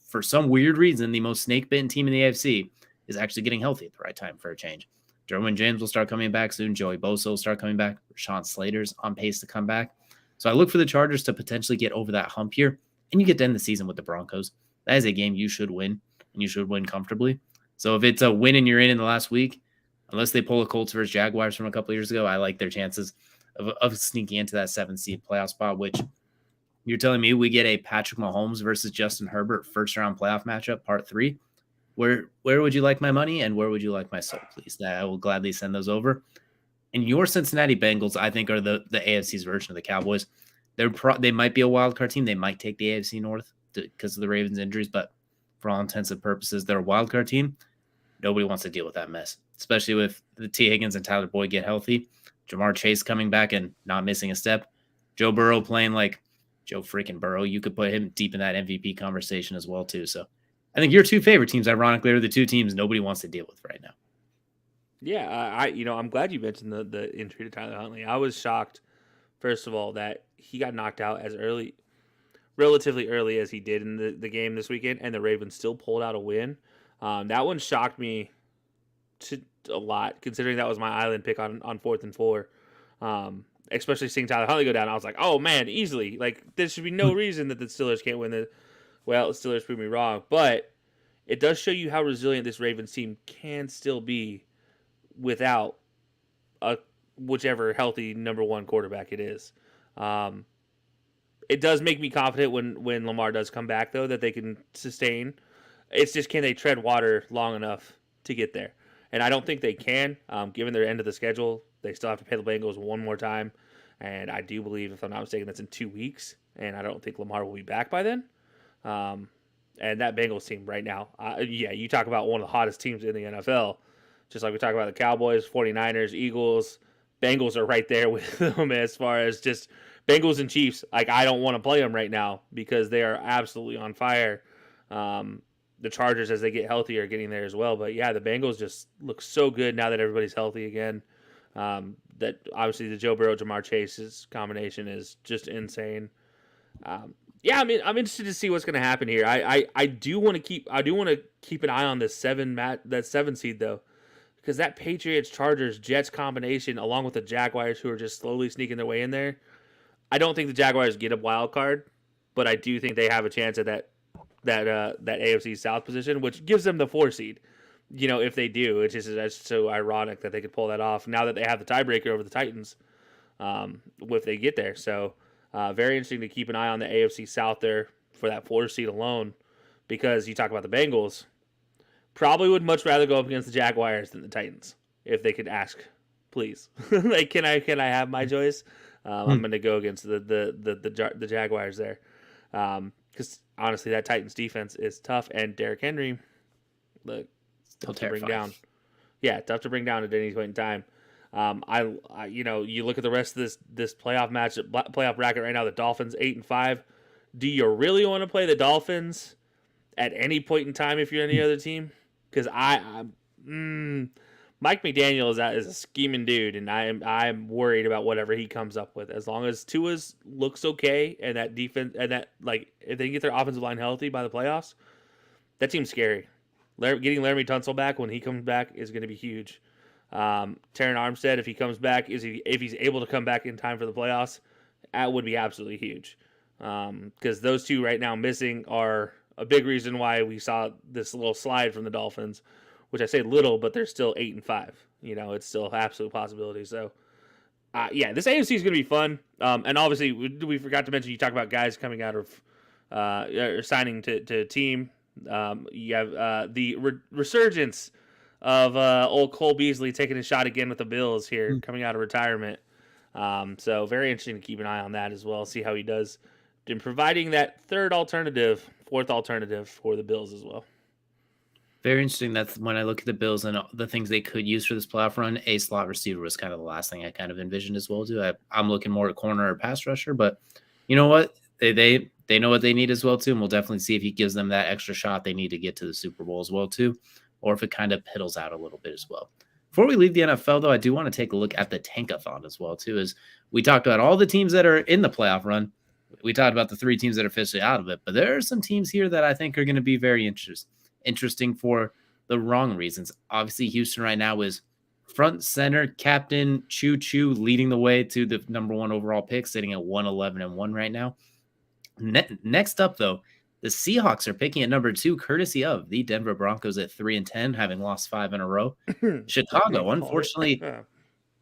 for some weird reason, the most snake-bitten team in the AFC is actually getting healthy at the right time for a change. Derwin James will start coming back soon. Joey Bosa will start coming back. Rashawn Slater's on pace to come back. So I look for the Chargers to potentially get over that hump here, and you get to end the season with the Broncos. That is a game you should win, and you should win comfortably. So if it's a win and you're in the last week, unless they pull a Colts versus Jaguars from a couple of years ago, I like their chances of sneaking into that 7th seed playoff spot, which you're telling me we get a Patrick Mahomes versus Justin Herbert first-round playoff matchup, part 3. Where would you like my money and where would you like my soul, please? I will gladly send those over. And your Cincinnati Bengals, I think, are the AFC's version of the Cowboys. They might be a wild card team. They might take the AFC North because of the Ravens' injuries, but for all intents and purposes, they're a wild card team. Nobody wants to deal with that mess, especially with the T. Higgins and Tyler Boyd get healthy. Jamar Chase coming back and not missing a step. Joe Burrow playing like Joe freaking Burrow. You could put him deep in that MVP conversation as well, too. So I think your two favorite teams, ironically, are the two teams nobody wants to deal with right now. Yeah, I'm glad you mentioned the injury to Tyler Huntley. I was shocked, first of all, that he got knocked out relatively early as he did in the game this weekend, and the Ravens still pulled out a win. That one shocked me a lot, considering that was my island pick on 4th and 4. Especially seeing Tyler Huntley go down, I was like, oh man, easily. Like there should be no reason that the Steelers can't win the. Well, the Steelers proved me wrong, but it does show you how resilient this Ravens team can still be without whichever healthy number 1 quarterback it is. It does make me confident when Lamar does come back, though, that they can sustain. It's just, can they tread water long enough to get there? And I don't think they can, given their end of the schedule. They still have to pay the Bengals one more time. And I do believe, if I'm not mistaken, that's in 2 weeks. And I don't think Lamar will be back by then. And that Bengals team right now, you talk about one of the hottest teams in the NFL. Just like we talk about the Cowboys, 49ers, Eagles, Bengals are right there with them as far as just Bengals and Chiefs. Like, I don't want to play them right now because they are absolutely on fire. The Chargers, as they get healthy, are getting there as well. But, yeah, the Bengals just look so good now that everybody's healthy again. That obviously the Joe Burrow, Jamar Chase's combination is just insane. Yeah, I mean, I'm interested to see what's going to happen here. I do want to keep an eye on this 7 seed though, because that Patriots, Chargers, Jets combination, along with the Jaguars, who are just slowly sneaking their way in there. I don't think the Jaguars get a wild card, but I do think they have a chance at that AFC South position, which gives them the 4 seed. You know, if they do, it's just that's so ironic that they could pull that off now that they have the tiebreaker over the Titans, if they get there. So. Very interesting to keep an eye on the AFC South there for that 4 seed alone, because you talk about the Bengals, probably would much rather go up against the Jaguars than the Titans if they could ask, please. Like, can I have my choice? I'm going to go against the Jaguars there, because honestly, that Titans defense is tough, and Derrick Henry, look, tough to bring down. Yeah, tough to bring down at any point in time. You look at the rest of this playoff bracket right now. The Dolphins 8-5. Do you really want to play the Dolphins at any point in time if you're any other team? Because Mike McDaniel is a scheming dude, and I'm worried about whatever he comes up with. As long as Tua's looks okay, and that defense, and that like if they get their offensive line healthy by the playoffs, that team's scary. Getting Laramie Tunsil back when he comes back is going to be huge. Terran Armstead, if he comes back, if he's able to come back in time for the playoffs, that would be absolutely huge. Because those two right now missing are a big reason why we saw this little slide from the Dolphins, which I say little, but they're still 8-5. It's still absolute possibility. So, yeah, this AFC is going to be fun. And obviously, we forgot to mention, you talk about guys coming out of signing to team. You have the resurgence of old Cole Beasley taking a shot again with the Bills here, coming out of retirement. So very interesting to keep an eye on that as well, see how he does in providing that fourth alternative for the Bills as well. Very interesting. That's when I look at the Bills and the things they could use for this playoff run. A slot receiver was kind of the last thing I kind of envisioned as well too. I'm looking more at corner or pass rusher, but you know what? They know what they need as well too, and we'll definitely see if he gives them that extra shot they need to get to the Super Bowl as well too, or if it kind of piddles out a little bit as well. Before we leave the NFL though, I do want to take a look at the Tankathon as well too. As we talked about all the teams that are in the playoff run, we talked about the 3 teams that are officially out of it, but there are some teams here that I think are going to be very interesting for the wrong reasons. Obviously, Houston right now is front center, captain Choo Choo leading the way to the number 1 overall pick, sitting at 111-1 right now. Next up, though, the Seahawks are picking at number 2, courtesy of the Denver Broncos at 3-10, having lost 5 in a row. Chicago, unfortunately,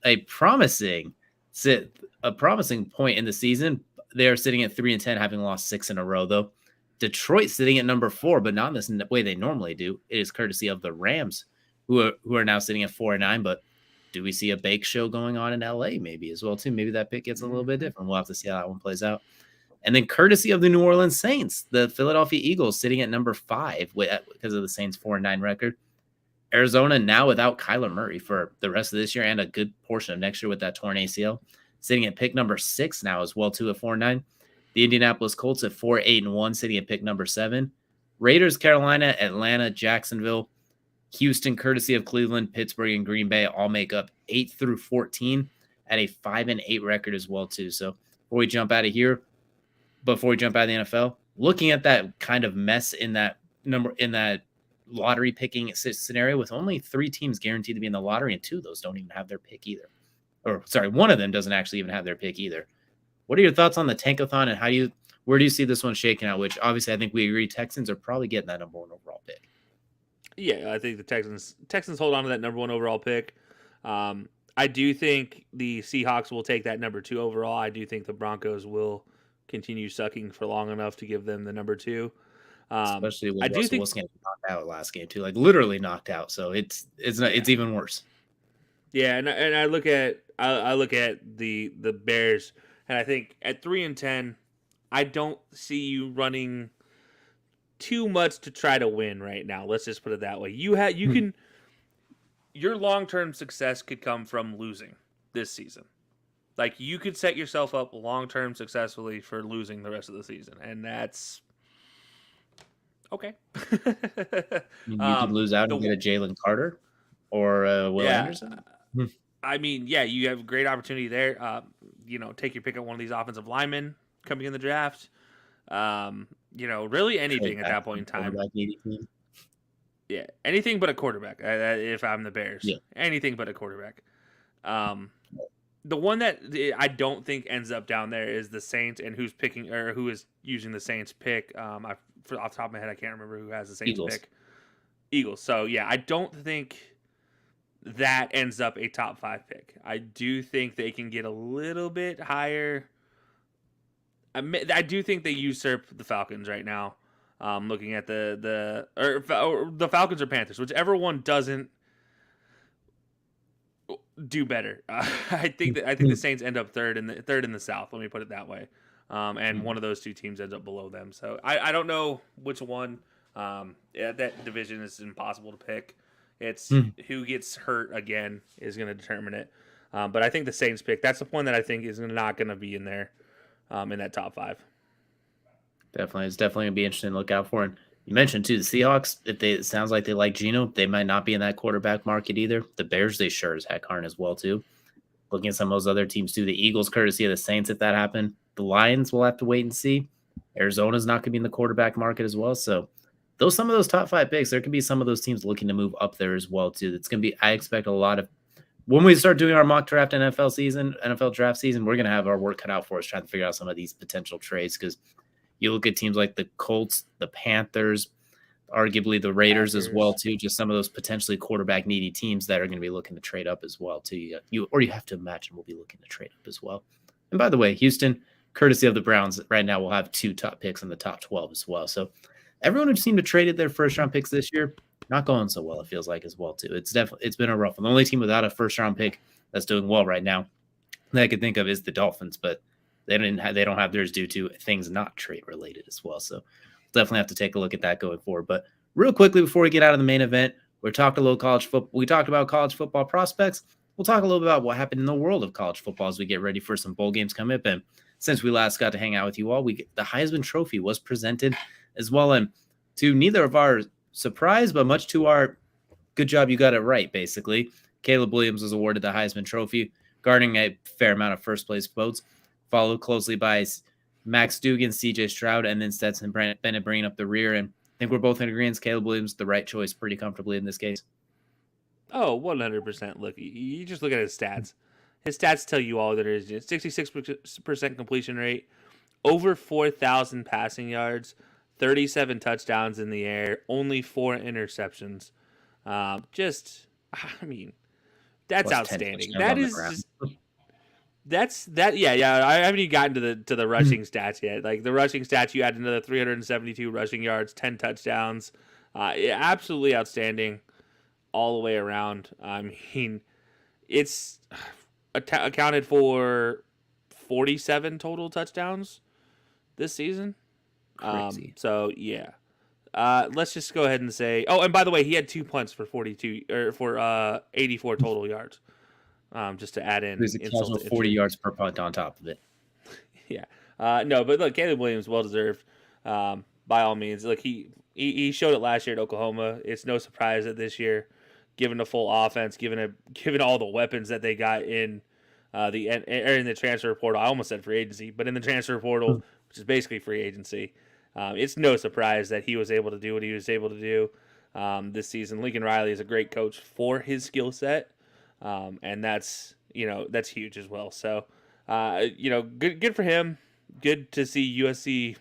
a promising point in the season. They are sitting at 3-10, having lost 6 in a row, though. Detroit sitting at number 4, but not in this way they normally do. It is courtesy of the Rams, who are now sitting at 4-9. But do we see a bake show going on in LA maybe as well too? Maybe that pick gets a little bit different. We'll have to see how that one plays out. And then courtesy of the New Orleans Saints, the Philadelphia Eagles sitting at number 5 because of the Saints 4-9 record. Arizona now without Kyler Murray for the rest of this year and a good portion of next year with that torn ACL, sitting at pick number 6 now as well too at 4-9. The Indianapolis Colts at 4-8-1, sitting at pick number 7. Raiders, Carolina, Atlanta, Jacksonville, Houston, courtesy of Cleveland, Pittsburgh, and Green Bay all make up 8 through 14 at a 5-8 record as well too. So before we jump out of the NFL, looking at that kind of mess in that lottery picking scenario with only 3 teams guaranteed to be in the lottery, and 2 of those don't even have their pick either. Or sorry, 1 of them doesn't actually even have their pick either. What are your thoughts on the Tankathon, and where do you see this one shaking out? Which obviously I think we agree Texans are probably getting that number 1 overall pick. Yeah, I think the Texans hold on to that number 1 overall pick. I do think the Seahawks will take that number 2 overall. I do think the Broncos will continue sucking for long enough to give them the number 2. Especially when Russell Wilson got knocked out last game too, like literally knocked out. So it's even worse. Yeah, and I look at the Bears, and I think at 3-10, I don't see you running too much to try to win right now. Let's just put it that way. Your long-term success could come from losing this season. Like, you could set yourself up long-term successfully for losing the rest of the season, and that's okay. You could lose out and get a Jalen Carter or Will Anderson. I mean, yeah, you have a great opportunity there. Take your pick at one of these offensive linemen coming in the draft. Really anything at that point in time. Yeah, anything but a quarterback. If I'm the Bears, anything but a quarterback. The one that I don't think ends up down there is the Saints, and who is using the Saints pick. Off the top of my head, I can't remember who has the Saints pick. Eagles. So yeah, I don't think that ends up a top 5 pick. I do think they can get a little bit higher. I do think they usurp the Falcons right now. Looking at the Falcons or Panthers, whichever one doesn't do better. I think the Saints end up third in the South. Let me put it that way. And one of those 2 teams ends up below them. So I don't know which one. That division is impossible to pick. It's who gets hurt again is going to determine it. But I think the Saints pick, that's the one that I think is not going to be in there in that top 5. Definitely. It's definitely going to be interesting to look out for. And You mentioned too the Seahawks. It sounds like they like Geno, they might not be in that quarterback market either. The Bears, they sure as heck aren't as well too. Looking at some of those other teams too, the Eagles, courtesy of the Saints, if that happened. The Lions will have to wait and see. Arizona's not going to be in the quarterback market as well. So, some of those top 5 picks, there could be some of those teams looking to move up there as well too. It's going to be. I expect a lot of when we start doing our mock draft NFL draft season, we're going to have our work cut out for us trying to figure out some of these potential trades because you look at teams like the Colts, the Panthers, arguably the Raiders as well too. Just some of those potentially quarterback needy teams that are going to be looking to trade up as well too. You have to imagine we'll be looking to trade up as well. And by the way, Houston, courtesy of the Browns, right now will have 2 top picks in the top 12 as well. So everyone who seemed to traded their first round picks this year, not going so well. It feels like as well too. It's been a rough one. The only team without a first round pick that's doing well right now that I could think of is the Dolphins, but they don't have theirs due to things not trade related as well. So definitely have to take a look at that going forward. But real quickly before we get out of the main event, we talked a little college football. We talked about college football prospects. We'll talk a little bit about what happened in the world of college football as we get ready for some bowl games coming up. And since we last got to hang out with you all, the Heisman Trophy was presented as well. And to neither of our surprise, but much to our good job, you got it right, basically. Caleb Williams was awarded the Heisman Trophy, garnering a fair amount of first place votes, followed closely by Max Duggan, CJ Stroud, and then Stetson Bennett bringing up the rear. And I think we're both in agreement. Caleb Williams, the right choice pretty comfortably in this case. Oh, 100%. Look, you just look at his stats. His stats tell you all there is. 66% completion rate, over 4,000 passing yards, 37 touchdowns in the air, only 4 interceptions. I mean, that's Plus outstanding. 10 That on the is ground. just, that's that. Yeah. I haven't even gotten to the rushing stats yet. Like the rushing stats, you add another 372 rushing yards, 10 touchdowns. Yeah, absolutely outstanding all the way around. I mean, it's accounted for 47 total touchdowns this season. Crazy. So yeah. Let's just go ahead and say. Oh, and by the way, he had 2 punts for 84 total yards. Just to add in There's a casual 40 yards per punt on top of it. Yeah. No, but look, Caleb Williams, well deserved. By all means, look, he showed it last year at Oklahoma. It's no surprise that this year, given the full offense, given all the weapons that they got in in the transfer portal. I almost said free agency, but in the transfer portal, which is basically free agency. It's no surprise that he was able to do what he was able to do this season. Lincoln Riley is a great coach for his skill set, and that's huge as well. So, good for him. Good to see USC.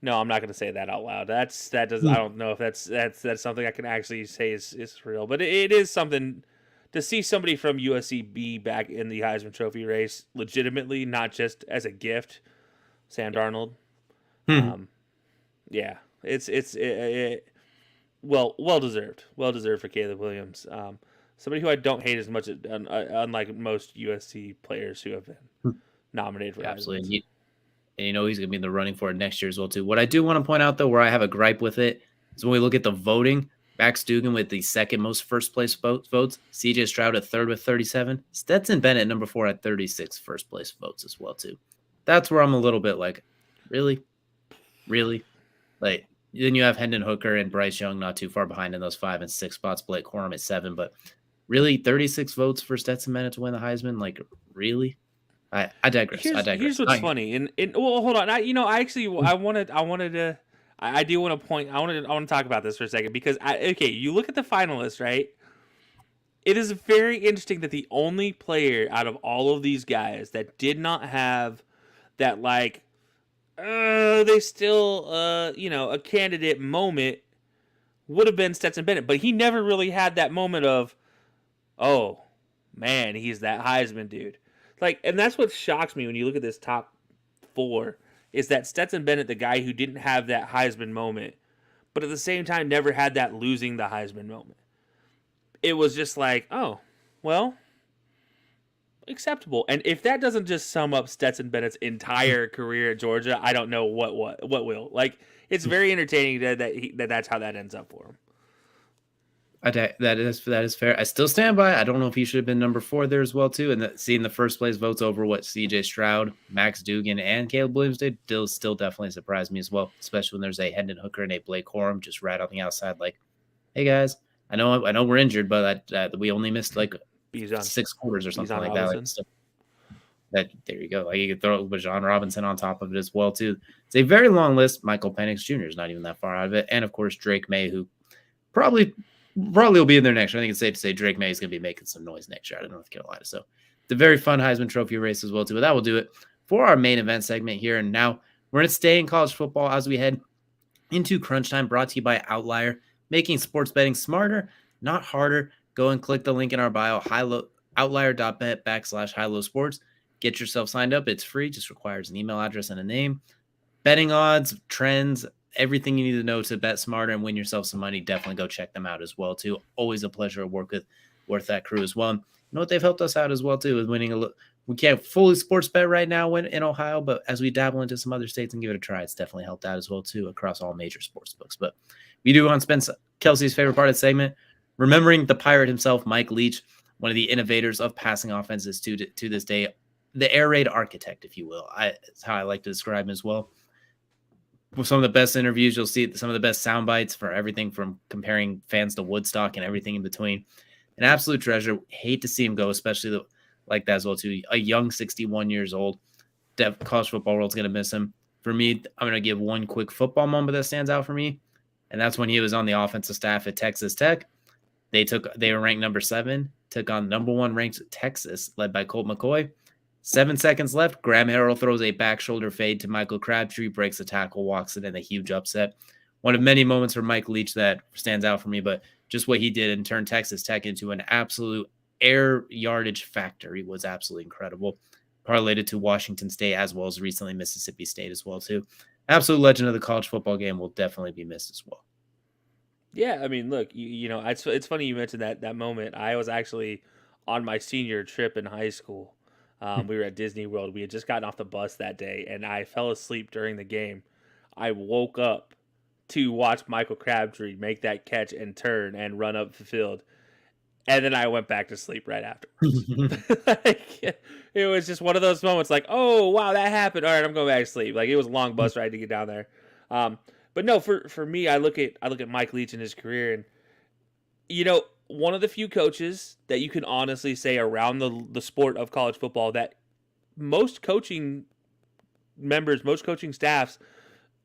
No, I'm not going to say that out loud. I don't know if that's something I can actually say is real, but it is something to see somebody from USC be back in the Heisman Trophy race legitimately, not just as a gift. Sam Darnold. Yeah, it's well deserved for Caleb Williams. Somebody who I don't hate as much, unlike most USC players who have been nominated for absolutely. And he's going to be in the running for it next year as well too. What I do want to point out though, where I have a gripe with it, is when we look at the voting. Max Duggan with the second most first place votes, CJ Stroud at third with 37, Stetson Bennett number 4 at 36 first place votes as well too. That's where I'm a little bit like, really? Like, then you have Hendon Hooker and Bryce Young not too far behind in those 5 and 6 spots. Blake Corum at 7, but really 36 votes for Stetson Bennett to win the Heisman? Like, really? I digress. Here's what's funny, and well, hold on. I do want to talk about this for a second because you look at the finalists, right? It is very interesting that the only player out of all of these guys that did not have that they still a candidate moment would have been Stetson Bennett, but he never really had that moment of, oh man, he's that Heisman dude. And that's what shocks me when you look at this top 4 is that Stetson Bennett, the guy who didn't have that Heisman moment, but at the same time never had that losing the Heisman moment. It was just like, oh, well, acceptable. And if that doesn't just sum up Stetson Bennett's entire career at Georgia, I don't know what will. It's very entertaining that that's how that ends up for him. That is fair. I still stand by. I don't know if he should have been number 4 there as well too. And seeing the first place votes over what C.J. Stroud, Max Dugan, and Caleb Williams did still definitely surprised me as well. Especially when there's a Hendon Hooker and a Blake Corum just right on the outside. Like, hey guys, I know we're injured, but we only missed like Bijan. 6 quarters or something like Robinson. that. Like, that there you go. Like you could throw Bijan Robinson on top of it as well too. It's a very long list. Michael Penix Jr. is not even that far out of it, and of course Drake May, who probably will be in there next year. I think it's safe to say Drake May is going to be making some noise next year out of North Carolina. So it's a very fun Heisman Trophy race as well too. But that will do it for our main event segment here. And now we're going to stay in college football as we head into Crunch Time, brought to you by Outlier, making sports betting smarter, not harder. Go and click the link in our bio, outlier.bet/high-low sports. Get yourself signed up. It's free. Just requires an email address and a name. Betting odds, trends, everything you need to know to bet smarter and win yourself some money. Definitely go check them out as well too. Always a pleasure to work with that crew as well. And you know what, they've helped us out as well too with winning we can't fully sports bet right now in Ohio, but as we dabble into some other states and give it a try, it's definitely helped out as well too across all major sports books. But we do want to spend Kelsey's favorite part of the segment, remembering the pirate himself, Mike Leach, one of the innovators of passing offenses to this day, the air raid architect, if you will. That's how I like to describe him as well. With some of the best interviews, you'll see some of the best sound bites for everything from comparing fans to Woodstock and everything in between. An absolute treasure. Hate to see him go, especially like that as well too. A young 61 years old. College football world's going to miss him. For me, I'm going to give one quick football moment that stands out for me, and that's when he was on the offensive staff at Texas Tech. They were ranked number 7, took on number 1 ranked Texas, led by Colt McCoy. 7 seconds left. Graham Harrell throws a back shoulder fade to Michael Crabtree, breaks the tackle, walks it in a huge upset. One of many moments for Mike Leach that stands out for me, but just what he did and turned Texas Tech into an absolute air yardage factory was absolutely incredible. Correlated to Washington State as well as recently Mississippi State as well too. Absolute legend of the college football game, will definitely be missed as well. Yeah, I mean, look, you know, it's funny you mentioned that moment. I was actually on my senior trip in high school. We were at Disney World. We had just gotten off the bus that day, and I fell asleep during the game. I woke up to watch Michael Crabtree make that catch and turn and run up the field, and then I went back to sleep right afterwards. Like, it was just one of those moments like, oh, wow, that happened. All right, I'm going back to sleep. Like, it was a long bus ride to get down there. But no, for me, I look at Mike Leach in his career, and, you know, one of the few coaches that you can honestly say around the sport of college football that most coaching members, most coaching staffs,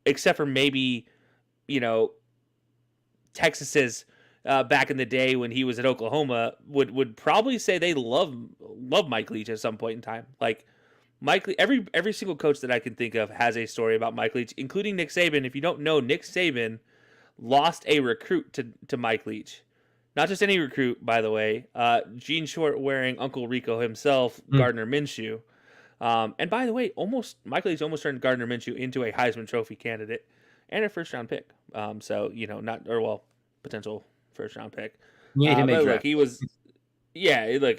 except for maybe, you know, Texas's back in the day when he was at Oklahoma, would probably say they love Mike Leach at some point in time. Like Mike, every single coach that I can think of has a story about Mike Leach, including Nick Saban. If you don't know, Nick Saban lost a recruit to Mike Leach. Not just any recruit, by the way. Jean Short wearing Uncle Rico himself, Gardner Minshew. And by the way, Michael Leach almost turned Gardner Minshew into a Heisman Trophy candidate and a first-round pick. So, you know, potential first-round pick. Yeah, but look,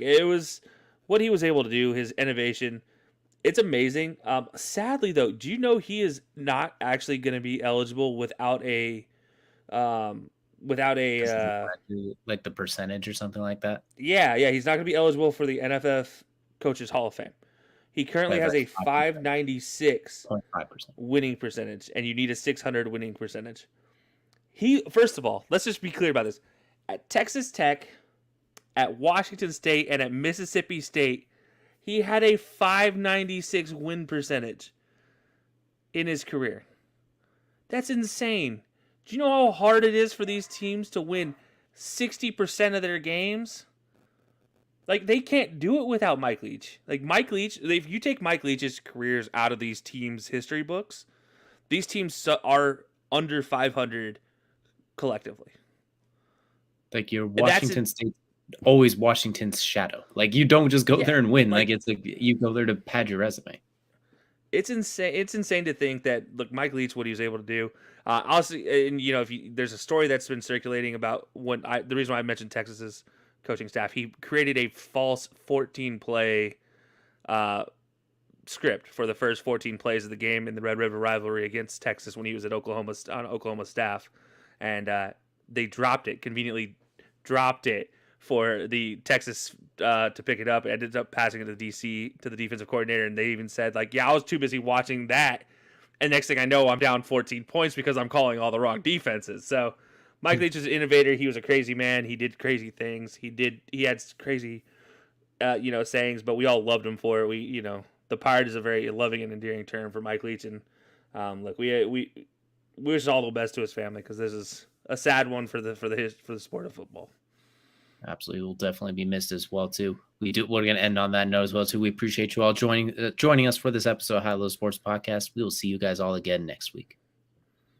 it was what he was able to do, his innovation. It's amazing. Sadly, though, do you know he is not actually going to be eligible without a like the percentage or something like that. Yeah, he's not going to be eligible for the NFF Coaches Hall of Fame. He currently has a 596 winning percentage, and you need a 600 winning percentage. First of all, let's just be clear about this. At Texas Tech, at Washington State, and at Mississippi State, he had a 596 win percentage in his career. That's insane. Do you know how hard it is for these teams to win 60% of their games? Like, they can't do it without Mike Leach. Like, Mike Leach, if you take Mike Leach's careers out of these teams' history books, these teams are under 500 collectively. Like, you're Washington State, always Washington's shadow. Like, you don't just go there and win. Like, it's like you go there to pad your resume. It's insane. It's insane to think that, look, Mike Leach, what he was able to do. Also, and you know, there's a story that's been circulating about the reason why I mentioned Texas's coaching staff. He created a false 14-play script for the first 14 plays of the game in the Red River rivalry against Texas when he was at Oklahoma staff, and they conveniently dropped it for the Texas to pick it up. It ended up passing it to the defensive coordinator, and they even said like, "Yeah, I was too busy watching that." And next thing I know, I'm down 14 points because I'm calling all the wrong defenses. So Mike Leach is an innovator. He was a crazy man. He did crazy things. He had crazy, sayings, but we all loved him for it. The pirate is a very loving and endearing term for Mike Leach. And look, we wish all the best to his family because this is a sad one for the sport of football. Absolutely, will definitely be missed as well too. We're going to end on that note as well too. We appreciate you all joining us for this episode of High Low Sports Podcast. We will see you guys all again next week.